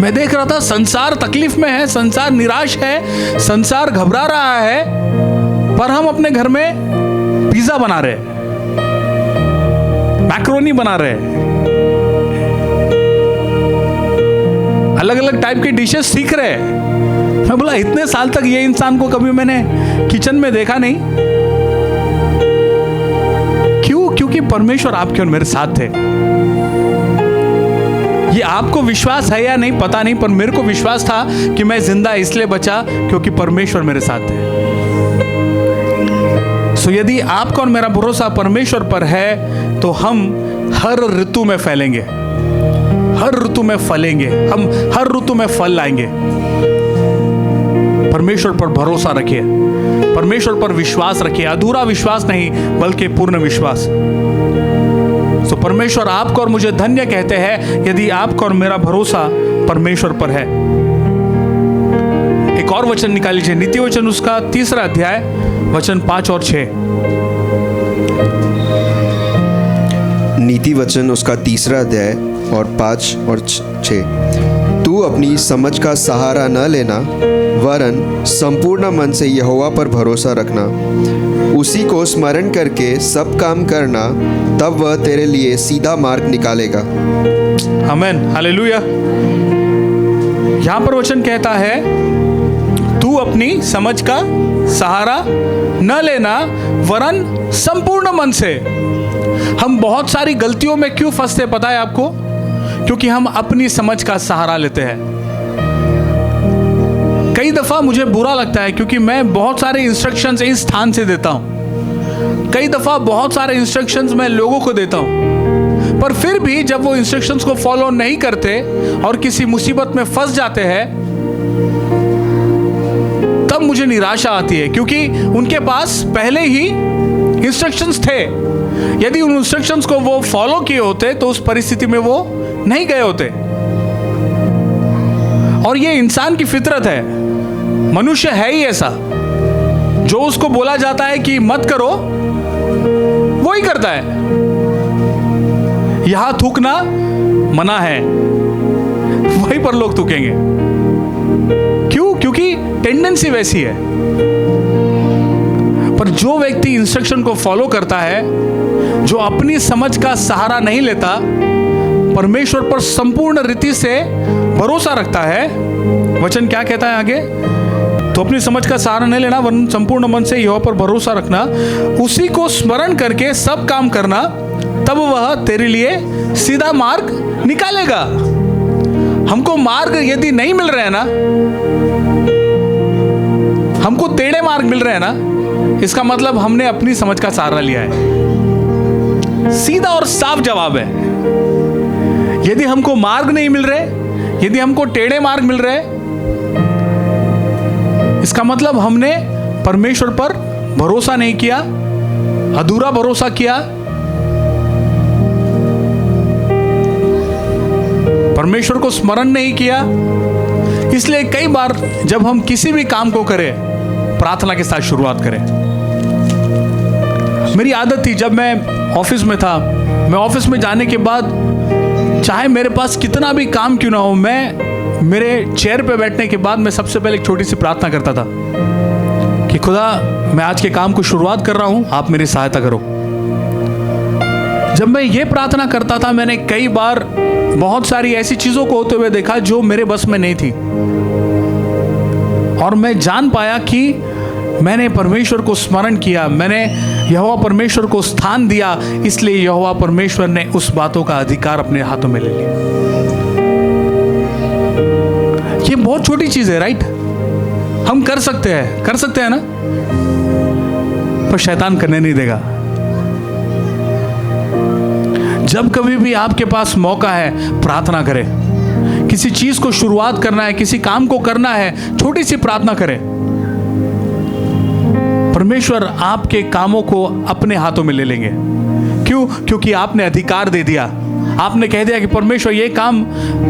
मैं देख रहा था संसार तकलीफ में है, संसार निराश है, संसार घबरा रहा है, पर हम अपने घर में पिज्जा बना रहे, मैक्रोनी बना रहे, अलग अलग टाइप की डिशेस सीख रहे। मैं बोला इतने साल तक ये इंसान को कभी मैंने किचन में देखा नहीं। क्यों? क्योंकि परमेश्वर आपके और मेरे साथ थे। ये आपको विश्वास है या नहीं पता नहीं, पर मेरे को विश्वास था कि मैं जिंदा इसलिए बचा क्योंकि परमेश्वर मेरे साथ थे। सो यदि आपका और मेरा भरोसा परमेश्वर पर है तो हम हर ऋतु में फैलेंगे, हर ऋतु में फलेंगे, हम हर ऋतु में फल लाएंगे। परमेश्वर पर भरोसा रखिए, परमेश्वर पर विश्वास रखिए, अधूरा विश्वास नहीं बल्कि पूर्ण विश्वास। तो परमेश्वर आपको और मुझे धन्य कहते हैं यदि आपका और मेरा भरोसा परमेश्वर पर है। एक और वचन निकाल लीजिए, नीति वचन उसका 3 अध्याय वचन 5 और 6। नीति वचन उसका 3 अध्याय और 5 और 6। तू अपनी समझ का सहारा न लेना, वरन संपूर्ण मन से यहोवा पर भरोसा रखना, उसी को स्मरण करके सब काम करना, तब वह तेरे लिए सीधा मार्ग निकालेगा। आमीन, हालेलुया। यहां पर वचन कहता है तू अपनी समझ का सहारा न लेना, वरन संपूर्ण मन से। हम बहुत सारी गलतियों में क्यों फंसते पता है आपको? क्योंकि हम अपनी समझ का सहारा लेते हैं। कई दफा मुझे बुरा लगता है क्योंकि मैं बहुत सारे इंस्ट्रक्शंस इस स्थान से देता हूं, कई दफा बहुत सारे इंस्ट्रक्शंस मैं लोगों को देता हूं, पर फिर भी जब वो इंस्ट्रक्शंस को फॉलो नहीं करते और किसी मुसीबत में फंस जाते हैं तब मुझे निराशा आती है, क्योंकि उनके पास पहले ही इंस्ट्रक्शंस थे। यदि उन इंस्ट्रक्शंस को वो फॉलो किए होते तो उस परिस्थिति में वो नहीं गए होते। और ये इंसान की फितरत है, मनुष्य है ही ऐसा, जो उसको बोला जाता है कि मत करो वो ही करता है। यहां थूकना मना है, वहीं पर लोग थूकेंगे। क्यों? क्योंकि टेंडेंसी वैसी है। पर जो व्यक्ति इंस्ट्रक्शन को फॉलो करता है, जो अपनी समझ का सहारा नहीं लेता, परमेश्वर पर संपूर्ण रीति से भरोसा रखता है, वचन क्या कहता है आगे? तो अपनी समझ का सहारा नहीं लेना, वरन संपूर्ण मन से यहोवा पर भरोसा रखना, उसी को स्मरण करके सब काम करना, तब वह तेरे लिए सीधा मार्ग निकालेगा। हमको मार्ग यदि नहीं मिल रहे हैं ना, हमको टेढ़े मार्ग मिल रहे हैं ना, इसका मतलब हमने अपनी समझ का सहारा लिया है। सीधा और साफ जवाब है। यदि हमको मार्ग नहीं मिल रहे, यदि हमको टेढ़े मार्ग मिल रहे, इसका मतलब हमने परमेश्वर पर भरोसा नहीं किया, अधूरा भरोसा किया। परमेश्वर को स्मरण नहीं किया। इसलिए कई बार जब हम किसी भी काम को करें, प्रार्थना के साथ शुरुआत करें। मेरी आदत थी, जब मैं ऑफिस में था, मैं ऑफिस में जाने के बाद चाहे मेरे पास कितना भी काम क्यों ना हो, मैं मेरे चेयर पे बैठने के बाद मैं सबसे पहले एक छोटी सी प्रार्थना करता था कि खुदा, मैं आज के काम को शुरुआत कर रहा हूं, आप मेरी सहायता करो। जब मैं ये प्रार्थना करता था, मैंने कई बार बहुत सारी ऐसी चीज़ों को होते हुए देखा जो मेरे बस में नहीं थी, और मैं जान पाया कि मैंने परमेश्वर को स्मरण किया, मैंने यहोवा परमेश्वर को स्थान दिया, इसलिए यहोवा परमेश्वर ने उस बातों का अधिकार अपने हाथों में ले लिया। ये बहुत छोटी चीज है, राइट? हम कर सकते हैं ना, पर शैतान करने नहीं देगा। जब कभी भी आपके पास मौका है, प्रार्थना करें। किसी चीज को शुरुआत करना है, किसी काम को करना है, छोटी सी प्रार्थना करें। परमेश्वर आपके कामों को अपने हाथों में ले लेंगे। क्यों? क्योंकि आपने अधिकार दे दिया। आपने कह दिया कि परमेश्वर, ये काम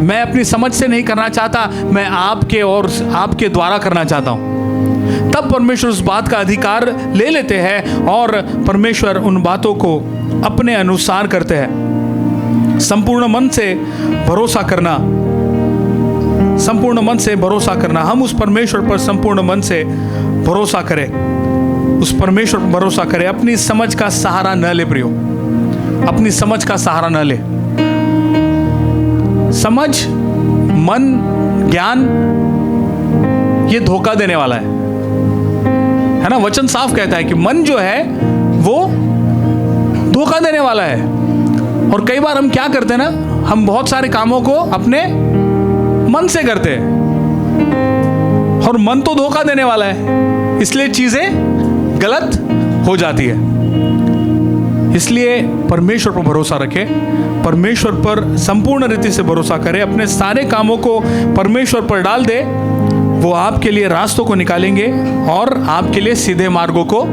मैं अपनी समझ से नहीं करना चाहता, मैं आपके और आपके द्वारा करना चाहता हूं। तब परमेश्वर उस बात का अधिकार ले लेते हैं और परमेश्वर उन बातों को अपने अनुसार करते हैं। संपूर्ण मन से भरोसा करना, संपूर्ण मन से भरोसा करना। हम उस परमेश्वर पर संपूर्ण मन से भरोसा करें, उस परमेश्वर पर भरोसा करें। अपनी समझ का सहारा न ले प्रियो, अपनी समझ का सहारा न ले। समझ, मन, ज्ञान ये धोखा देने वाला है ना? वचन साफ कहता है कि मन जो है वो धोखा देने वाला है। और कई बार हम क्या करते हैं ना, हम बहुत सारे कामों को अपने मन से करते हैं, और मन तो धोखा देने वाला है, इसलिए चीजें गलत हो जाती है। इसलिए परमेश्वर पर भरोसा रखें, परमेश्वर पर संपूर्ण रीति से भरोसा करें, अपने सारे कामों को परमेश्वर पर डाल दे। वो आपके लिए रास्तों को निकालेंगे और आपके लिए सीधे मार्गों को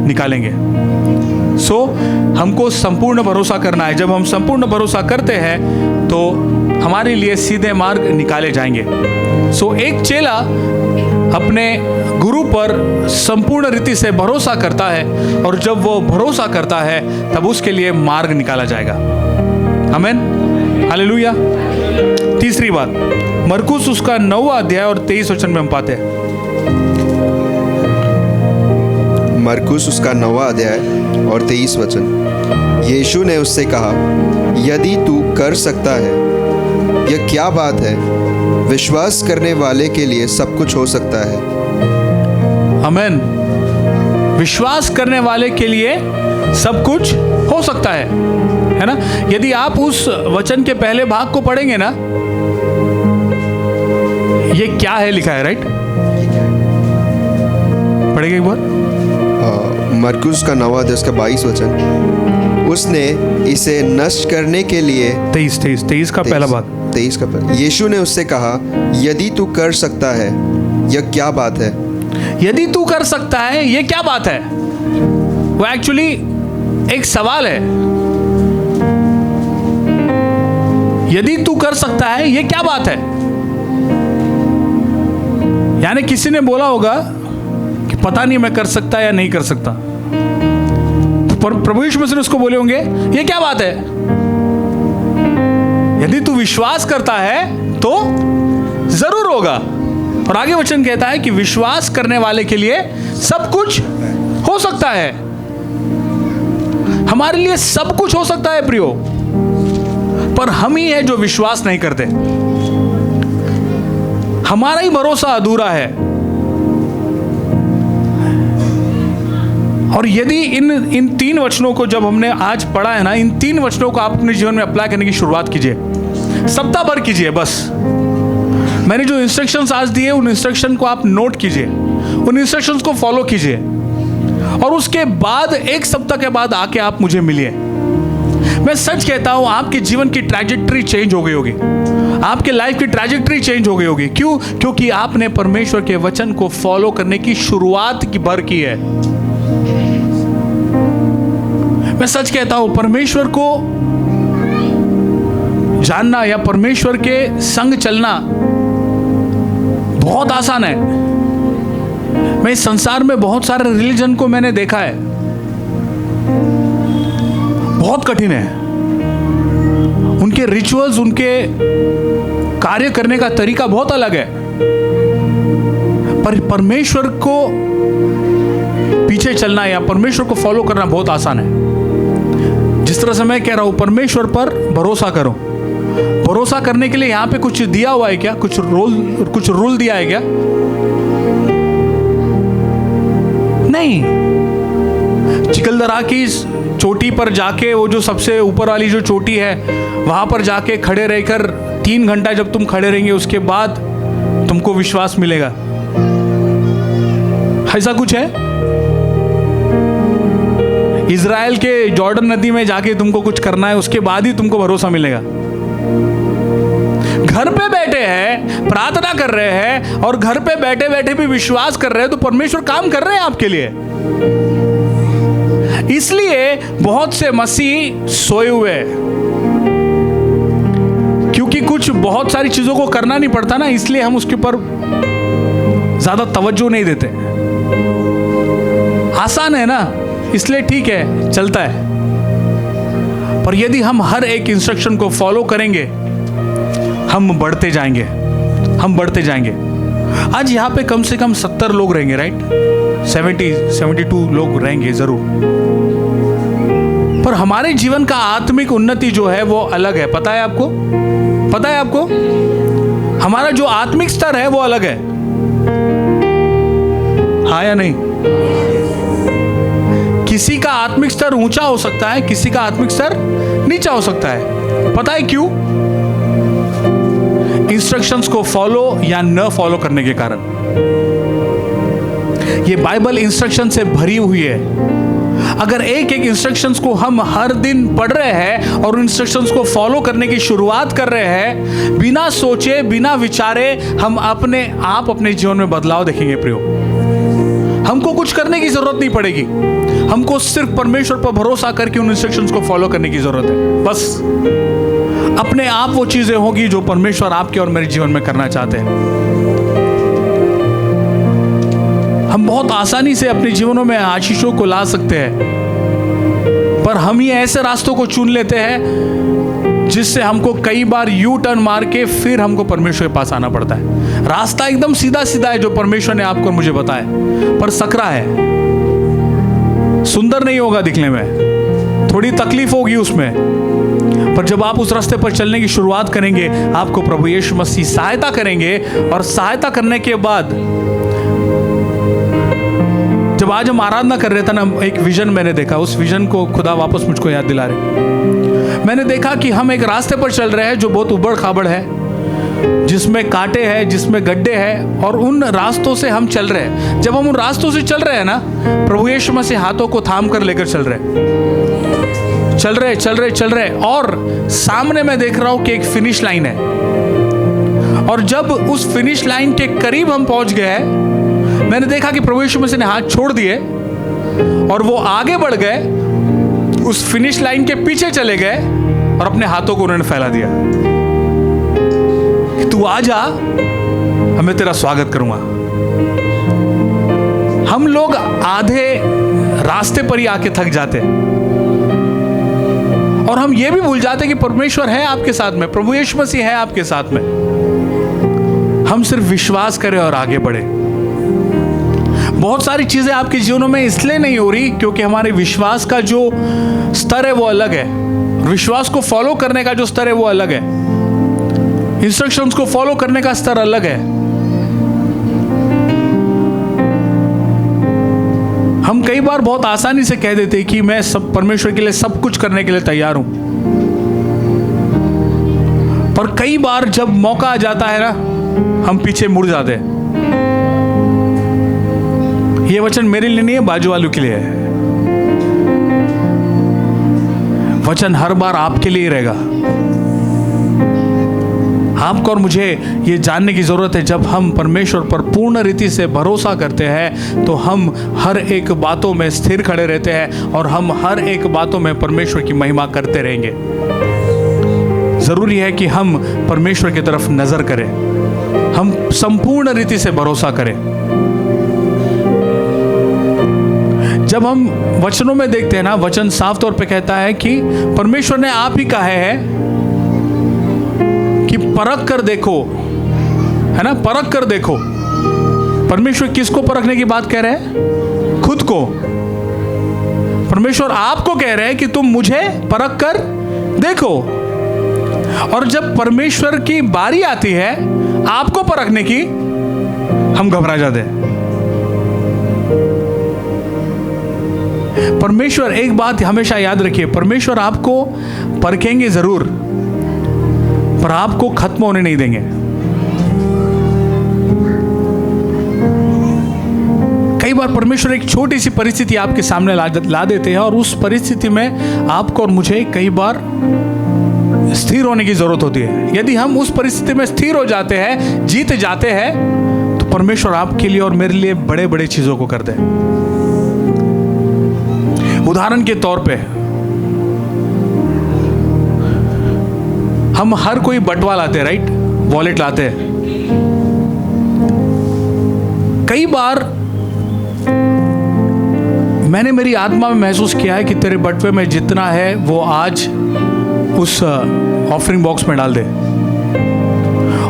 निकालेंगे। हमको संपूर्ण भरोसा करना है। जब हम संपूर्ण भरोसा करते हैं तो हमारे लिए सीधे मार्ग निकाले जाएंगे। एक चेला अपने गुरु पर संपूर्ण रीति से भरोसा करता है, और जब वो भरोसा करता है तब उसके लिए मार्ग निकाला जाएगा। आमीन, हालेलुया। तीसरी बात, मरकुस उसका 9वां अध्याय और 23 वचन में हम पाते हैं। मरकुस उसका 9वां अध्याय और 23 वचन। यीशु ने उससे कहा, यदि तू कर सकता है, यह क्या बात है? विश्वास करने वाले के लिए सब कुछ हो सकता है। आमीन। विश्वास करने वाले के लिए सब कुछ हो सकता है ना? यदि आप उस वचन के पहले भाग को पढ़ेंगे ना, ये क्या है लिखा है, राइट? पढ़ेंगे एक बार। मरकुस का 9वां अध्याय का 22 वचन। उसने इसे नष्ट करने के लिए 23 का पहला भाग। 23 का पहला। यीशु ने उससे कहा, यदि तू कर सकता है, यह क्या बात है? यदि तू कर सकता है, ये क्या बात है? वो एक्चुअली एक सवाल है। यदि तू कर सकता है, ये क्या बात है? यानी किसी ने बोला होगा कि पता नहीं मैं कर सकता या नहीं कर सकता, तो प्रभु यीशु मसीह ने उसको बोले होंगे, ये क्या बात है? यदि तू विश्वास करता है तो जरूर होगा। और आगे वचन कहता है कि विश्वास करने वाले के लिए सब कुछ हो सकता है। हमारे लिए सब कुछ हो सकता है प्रियो, पर हम ही है जो विश्वास नहीं करते। हमारा ही भरोसा अधूरा है। और यदि इन 3 वचनों को जब हमने आज पढ़ा है ना, इन 3 वचनों को आप अपने जीवन में अप्लाई करने की शुरुआत कीजिए, सप्ताह भर कीजिए। बस मैंने जो इंस्ट्रक्शंस आज दिए, उन इंस्ट्रक्शन को आप नोट कीजिए, उन इंस्ट्रक्शंस को फॉलो कीजिए, और उसके बाद 1 सप्ताह के बाद आके आप मुझे मिलिए। मैं सच कहता हूं, आपके जीवन की ट्रैजेक्टरी चेंज हो गई होगी, आपके लाइफ की ट्रैजेक्टरी चेंज हो गई होगी। क्यों? क्योंकि आपने परमेश्वर के वचन को फॉलो करने की शुरुआत की है। मैं सच कहता हूं, परमेश्वर को जानना या परमेश्वर के संग चलना बहुत आसान है। मैं इस संसार में बहुत सारे रिलीजन को मैंने देखा है, बहुत कठिन है। उनके रिचुअल्स, उनके कार्य करने का तरीका बहुत अलग है, पर परमेश्वर को पीछे चलना या परमेश्वर को फॉलो करना बहुत आसान है। जिस तरह से मैं कह रहा हूं, परमेश्वर पर भरोसा करो। भरोसा करने के लिए यहां पे कुछ दिया हुआ है क्या? कुछ रूल दिया है क्या? नहीं। चिखलदरा की चोटी पर जाके, वो जो सबसे ऊपर वाली जो चोटी है, वहाँ पर जाके खड़े रहकर 3 घंटा जब तुम खड़े रहेंगे, उसके बाद तुमको विश्वास मिलेगा। ऐसा कुछ है? इज़राइल के जॉर्डन नदी में जाके तुमको कुछ करना है, उसके बाद ही तुमको भरोसा मिलेगा। घर पे बैठे हैं, प्रार्थना कर रहे हैं और घर पे बैठे बैठे भी विश्वास कर रहे हैं, तो परमेश्वर काम कर रहे हैं आपके लिए। इसलिए बहुत से मसीह सोए हुए हैं, क्योंकि कुछ बहुत सारी चीजों को करना नहीं पड़ता ना, इसलिए हम उसके ऊपर ज्यादा तवज्जो नहीं देते। आसान है ना, इसलिए ठीक है, चलता है। पर यदि हम हर एक इंस्ट्रक्शन को फॉलो करेंगे, हम बढ़ते जाएंगे, हम बढ़ते जाएंगे। आज यहाँ पे कम से कम 70 लोग रहेंगे, राइट? 72 लोग रहेंगे जरूर। पर हमारे जीवन का आत्मिक उन्नति जो है वो अलग है। पता है आपको? पता है आपको? हमारा जो आत्मिक स्तर है वो अलग है। हाँ या नहीं? किसी का आत्मिक स्तर ऊंचा हो सकता है, किसी का आत्मिक स्तर नीचा हो सकता है। पता है क्यों? इंस्ट्रक्शंस को फॉलो या न फॉलो करने के कारण। ये बाइबल इंस्ट्रक्शन से भरी हुई है। अगर एक एक इंस्ट्रक्शंस को हम हर दिन पढ़ रहे हैं और इंस्ट्रक्शंस को फॉलो करने की शुरुआत कर रहे हैं, बिना सोचे बिना विचारे, हम अपने आप अपने जीवन में बदलाव देखेंगे। प्रियो, हमको कुछ करने की जरूरत नहीं पड़ेगी, हमको सिर्फ परमेश्वर पर भरोसा करके उन इंस्ट्रक्शंस को फॉलो करने की जरूरत है। बस अपने आप वो चीजें होगी जो परमेश्वर आपके और मेरे जीवन में करना चाहते हैं। हम बहुत आसानी से अपने जीवनों में आशीषों को ला सकते हैं, पर हम ये ऐसे रास्तों को चुन लेते हैं जिससे हमको कई बार यू टर्न मार के फिर हमको परमेश्वर के पास आना पड़ता है। रास्ता एकदम सीधा सीधा है जो परमेश्वर ने आपको और मुझे बताया, पर सकरा है, सुंदर नहीं होगा दिखने में, थोड़ी तकलीफ होगी उसमें। पर जब आप उस रास्ते पर चलने की शुरुआत करेंगे, आपको प्रभु यीशु मसीह सहायता करेंगे। और सहायता करने के बाद, जब आज हम आराधना कर रहे थे ना, एक विजन मैंने देखा। उस विजन को खुदा वापस मुझको याद दिला रहे। मैंने देखा कि हम एक रास्ते पर चल रहे हैं जो बहुत उबड़ खाबड़ है, जिसमें कांटे हैं, जिसमें गड्ढे हैं, और उन रास्तों से हम चल रहे हैं। जब हम उन रास्तों से चल रहे हैं ना, प्रभु यीशु मसीह हाथों को थाम कर लेकर चल रहे हैं, और सामने मैं देख रहा हूं कि एक फिनिश लाइन है। और जब उस फिनिश लाइन के करीब हम पहुंच गए, मैंने देखा कि प्रभु यीशु मसीह ने हाथ छोड़ दिए और वो आगे बढ़ गए, उस फिनिश लाइन के पीछे चले गए और अपने हाथों को उन्होंने फैला दिया। तू आ जा, मैं तेरा स्वागत करूंगा। हम लोग आधे रास्ते पर ही आके थक जाते हैं और हम ये भी भूल जाते कि परमेश्वर है आपके साथ में, प्रभु यीशु मसीह है आपके साथ में। हम सिर्फ विश्वास करें और आगे बढ़े। बहुत सारी चीजें आपके जीवनों में इसलिए नहीं हो रही क्योंकि हमारे विश्वास का जो स्तर है वो अलग है, विश्वास को फॉलो करने का जो स्तर है वो अलग है, इंस्ट्रक्शंस को फॉलो करने का स्तर अलग है। हम कई बार बहुत आसानी से कह देते हैं कि मैं सब परमेश्वर के लिए सब कुछ करने के लिए तैयार हूं, पर कई बार जब मौका आ जाता है ना, हम पीछे मुड़ जाते हैं। ये वचन मेरे लिए नहीं है, बाजू वालों के लिए है। वचन हर बार आपके लिए रहेगा। आपको और मुझे ये जानने की जरूरत है, जब हम परमेश्वर पर पूर्ण रीति से भरोसा करते हैं तो हम हर एक बातों में स्थिर खड़े रहते हैं और हम हर एक बातों में परमेश्वर की महिमा करते रहेंगे। जरूरी है कि हम परमेश्वर की तरफ नजर करें, हम संपूर्ण रीति से भरोसा करें। जब हम वचनों में देखते हैं ना, वचन साफ तौर पे कहता है कि परमेश्वर ने आप ही कहा है कि परख कर देखो, है ना, परख कर देखो। परमेश्वर किसको परखने की बात कह रहे हैं? खुद को। परमेश्वर आपको कह रहे हैं कि तुम मुझे परख कर देखो। और जब परमेश्वर की बारी आती है आपको परखने की, हम घबरा जाते हैं। परमेश्वर, एक बात हमेशा याद रखिए, परमेश्वर आपको परखेंगे ज़रूर, पर आपको खत्म होने नहीं देंगे। कई बार परमेश्वर एक छोटी सी परिस्थिति आपके सामने ला देते हैं, और उस परिस्थिति में आपको और मुझे कई बार स्थिर होने की जरूरत होती है। यदि हम उस परिस्थिति में स्थिर हो जाते हैं, जीत जाते हैं, तो परमेश्वर आपके लिए और मेरे लिए बड़े बड़े चीजों को करते हैं। उदाहरण के तौर पे, हम हर कोई बटवा लाते हैं, राइट, वॉलेट लाते हैं। कई बार मैंने मेरी आत्मा में महसूस किया है कि तेरे बटवे में जितना है वो आज उस ऑफरिंग बॉक्स में डाल दे,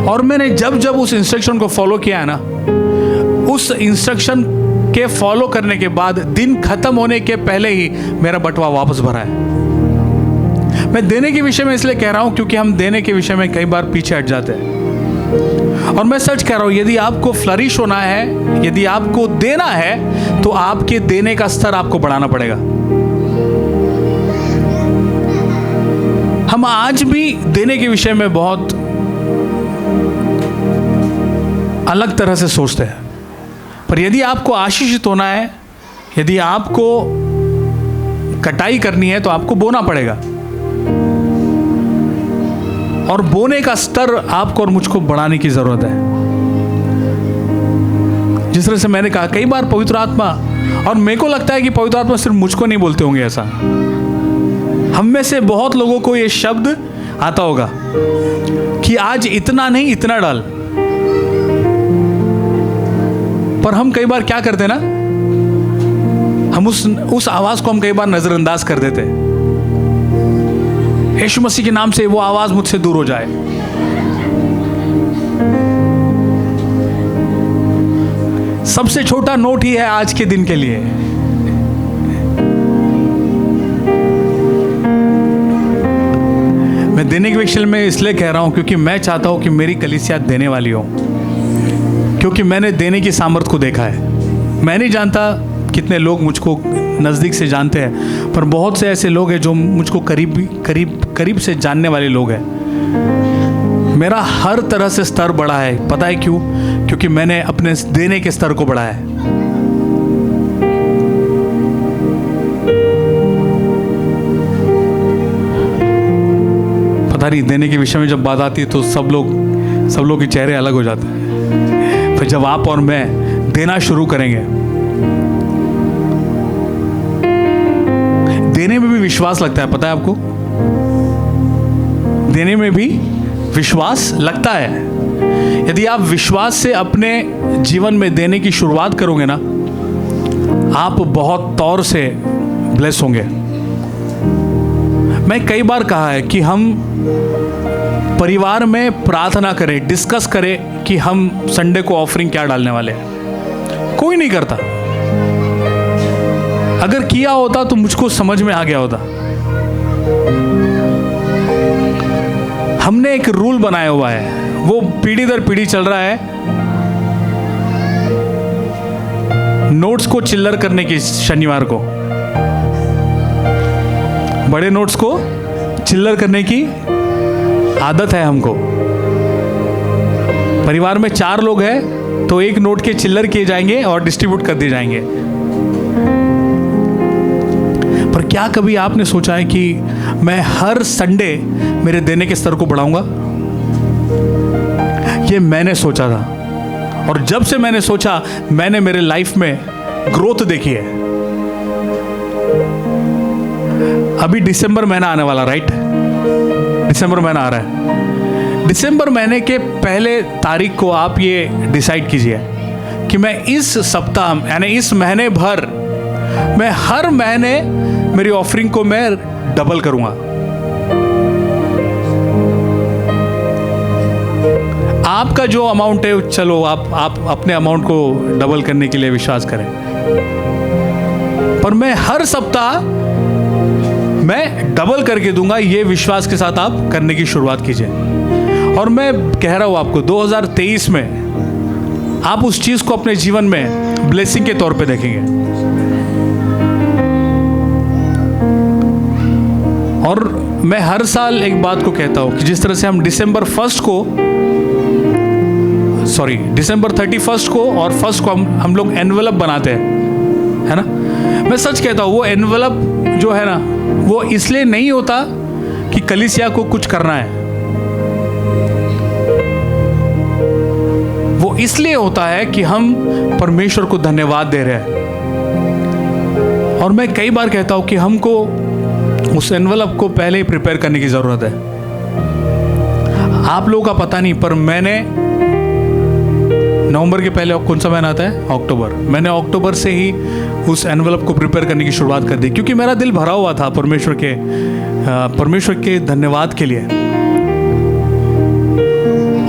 और मैंने जब जब उस इंस्ट्रक्शन को फॉलो किया है ना, उस इंस्ट्रक्शन के फॉलो करने के बाद दिन खत्म होने के पहले ही मेरा बटवा वापस भरा है। मैं देने के विषय में इसलिए कह रहा हूं क्योंकि हम देने के विषय में कई बार पीछे हट जाते हैं। और मैं सच कह रहा हूं, यदि आपको फ्लरिश होना है, यदि आपको देना है, तो आपके देने का स्तर आपको बढ़ाना पड़ेगा। हम आज भी देने के विषय में बहुत अलग तरह से सोचते हैं, पर यदि आपको आशीषित होना है, यदि आपको कटाई करनी है, तो आपको बोना पड़ेगा, और बोने का स्तर आपको और मुझको बढ़ाने की जरूरत है। जिस तरह से मैंने कहा, कई बार पवित्र आत्मा, और मेरे को लगता है कि पवित्र आत्मा सिर्फ मुझको नहीं बोलते होंगे ऐसा, हम में से बहुत लोगों को ये शब्द आता होगा कि आज इतना नहीं, इतना डाल। पर हम कई बार क्या करते हैं ना, हम उस आवाज को हम कई बार नजरअंदाज कर देते हैं। यीशु मसीह के नाम से वो आवाज मुझसे दूर हो जाए। सबसे छोटा नोट ही है आज के दिन के लिए। मैं देने के विषय में इसलिए कह रहा हूं क्योंकि मैं चाहता हूं कि मेरी कलीसिया देने वाली हो, क्योंकि मैंने देने की सामर्थ को देखा है। मैं नहीं जानता कितने लोग मुझको नज़दीक से जानते हैं, पर बहुत से ऐसे लोग हैं जो मुझको करीब से जानने वाले लोग हैं। मेरा हर तरह से स्तर बढ़ा है। पता है क्यों? क्योंकि मैंने अपने देने के स्तर को बढ़ाया है। पता नहीं, देने के विषय में जब बात आती है तो सब लोग के चेहरे अलग हो जाते हैं। फिर जब आप और मैं देना शुरू करेंगे, देने में भी विश्वास लगता है। पता है आपको, देने में भी विश्वास लगता है। यदि आप विश्वास से अपने जीवन में देने की शुरुआत करोगे ना, आप बहुत तौर से ब्लेस होंगे। मैं कई बार कहा है कि हम परिवार में प्रार्थना करें, डिस्कस करें कि हम संडे को ऑफरिंग क्या डालने वाले हैं। कोई नहीं करता। अगर किया होता तो मुझको समझ में आ गया होता। हमने एक रूल बनाया हुआ है, वो पीढ़ी दर पीढ़ी चल रहा है। नोट्स को चिल्लर करने की, शनिवार को बड़े नोट्स को चिल्लर करने की आदत है हमको। परिवार में 4 लोग हैं तो एक नोट के चिल्लर किए जाएंगे और डिस्ट्रीब्यूट कर दिए जाएंगे। पर क्या कभी आपने सोचा है कि मैं हर संडे मेरे देने के स्तर को बढ़ाऊंगा? ये मैंने सोचा था, और जब से मैंने सोचा, मैंने मेरे लाइफ में ग्रोथ देखी है। अभी दिसंबर महीना आने वाला, राइट? दिसंबर महीना आ रहा है। दिसंबर महीने के पहले तारीख को आप ये डिसाइड कीजिए कि मैं इस सप्ताह, यानी इस महीने भर, मैं हर महीने मेरी ऑफरिंग को मैं डबल करूंगा। आपका जो अमाउंट है, चलो आप अपने अमाउंट को डबल करने के लिए विश्वास करें, पर मैं हर सप्ताह मैं डबल करके दूंगा। ये विश्वास के साथ आप करने की शुरुआत कीजिए। और मैं कह रहा हूं आपको, 2023 में आप उस चीज को अपने जीवन में ब्लेसिंग के तौर पे देखेंगे। और मैं हर साल एक बात को कहता हूँ कि जिस तरह से हम दिसंबर 31 को और 1 को हम लोग एनवेलप बनाते हैं, है ना। मैं सच कहता हूँ वो एनवेलप जो है ना, वो इसलिए नहीं होता कि कलीसिया को कुछ करना है, वो इसलिए होता है कि हम परमेश्वर को धन्यवाद दे रहे हैं। और मैं कई बार कहता हूँ कि हमको उस एनवेलप को पहले ही प्रिपेयर करने की ज़रूरत है। आप लोगों का पता नहीं, पर मैंने नवंबर के पहले कौन सा महीना आता है, अक्टूबर, मैंने अक्टूबर से ही उस एनवेलप को प्रिपेयर करने की शुरुआत कर दी, क्योंकि मेरा दिल भरा हुआ था परमेश्वर के धन्यवाद के लिए।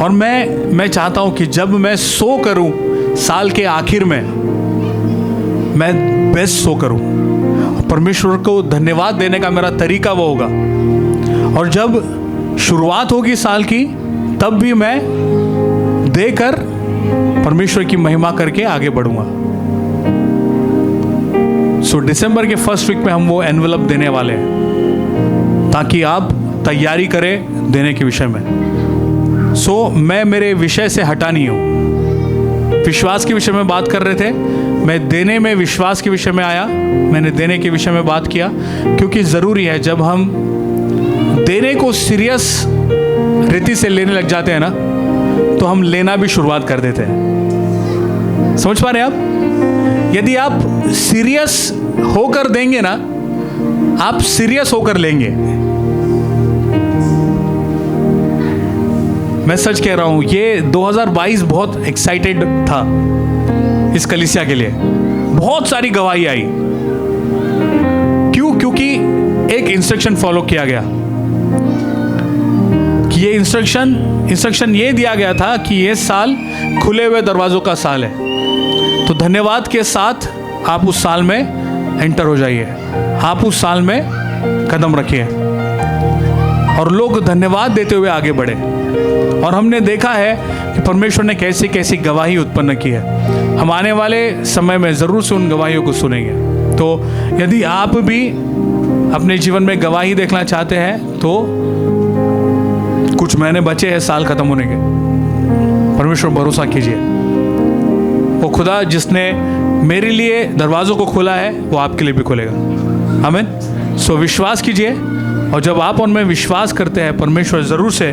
और मैं चाहता हूं कि जब मैं शो करूं साल के आखिर में, मैं बेस्ट शो करूं। परमेश्वर को धन्यवाद देने का मेरा तरीका वो होगा। और जब शुरुआत होगी साल की, तब भी मैं देकर परमेश्वर की महिमा करके आगे बढ़ूंगा। सो दिसंबर के फर्स्ट वीक में हम वो एनवेलप देने वाले हैं, ताकि आप तैयारी करें देने के विषय में। सो मैं मेरे विषय से हटा नहीं हूँ। विश्वास के विषय में बात कर रहे थे, मैं देने में विश्वास के विषय में आया, मैंने देने के विषय में बात किया, क्योंकि ज़रूरी है जब हम देने को सीरियस रीति से लेने लग जाते हैं ना, तो हम लेना भी शुरुआत कर देते हैं। समझ पा रहे हैं आप? यदि आप सीरियस होकर देंगे ना, आप सीरियस होकर लेंगे। मैं सच कह रहा हूं, ये 2022 बहुत एक्साइटेड था इस कलीसिया के लिए। बहुत सारी गवाही आई। क्यों? क्योंकि एक इंस्ट्रक्शन फॉलो किया गया कि ये इंस्ट्रक्शन ये दिया गया था कि ये साल खुले हुए दरवाज़ों का साल है। तो धन्यवाद के साथ आप उस साल में एंटर हो जाइए, आप उस साल में कदम रखिए और लोग धन्यवाद देते हुए आगे बढ़े। और हमने देखा है कि परमेश्वर ने कैसी कैसी गवाही उत्पन्न की है। हम आने वाले समय में ज़रूर से उन गवाहियों को सुनेंगे। तो यदि आप भी अपने जीवन में गवाही देखना चाहते हैं, तो कुछ महीने बचे हैं साल खत्म होने के, परमेश्वर भरोसा कीजिए। वो खुदा जिसने मेरे लिए दरवाज़ों को खोला है, वो आपके लिए भी खोलेगा। आमीन। सो विश्वास कीजिए, और जब आप उनमें विश्वास करते हैं, परमेश्वर ज़रूर से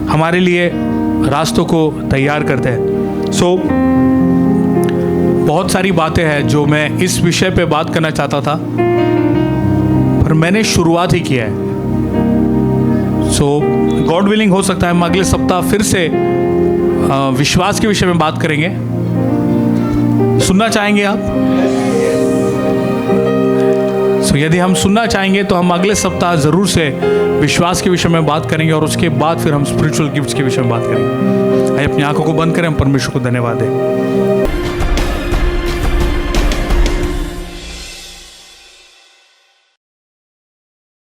हमारे लिए रास्तों को तैयार करते हैं। सो बहुत सारी बातें हैं जो मैं इस विषय पे बात करना चाहता था, पर मैंने शुरुआत ही किया है। सो गॉड विलिंग हो सकता है हम अगले सप्ताह फिर से विश्वास के विषय में बात करेंगे। सुनना चाहेंगे आप? सो यदि हम सुनना चाहेंगे तो हम अगले सप्ताह ज़रूर से विश्वास के विषय में बात करेंगे, और उसके बाद फिर हम स्पिरिचुअल गिफ्ट्स के विषय में बात करेंगे। आइए अपनी आंखों को बंद करें, हम परमेश्वर को धन्यवाद दें।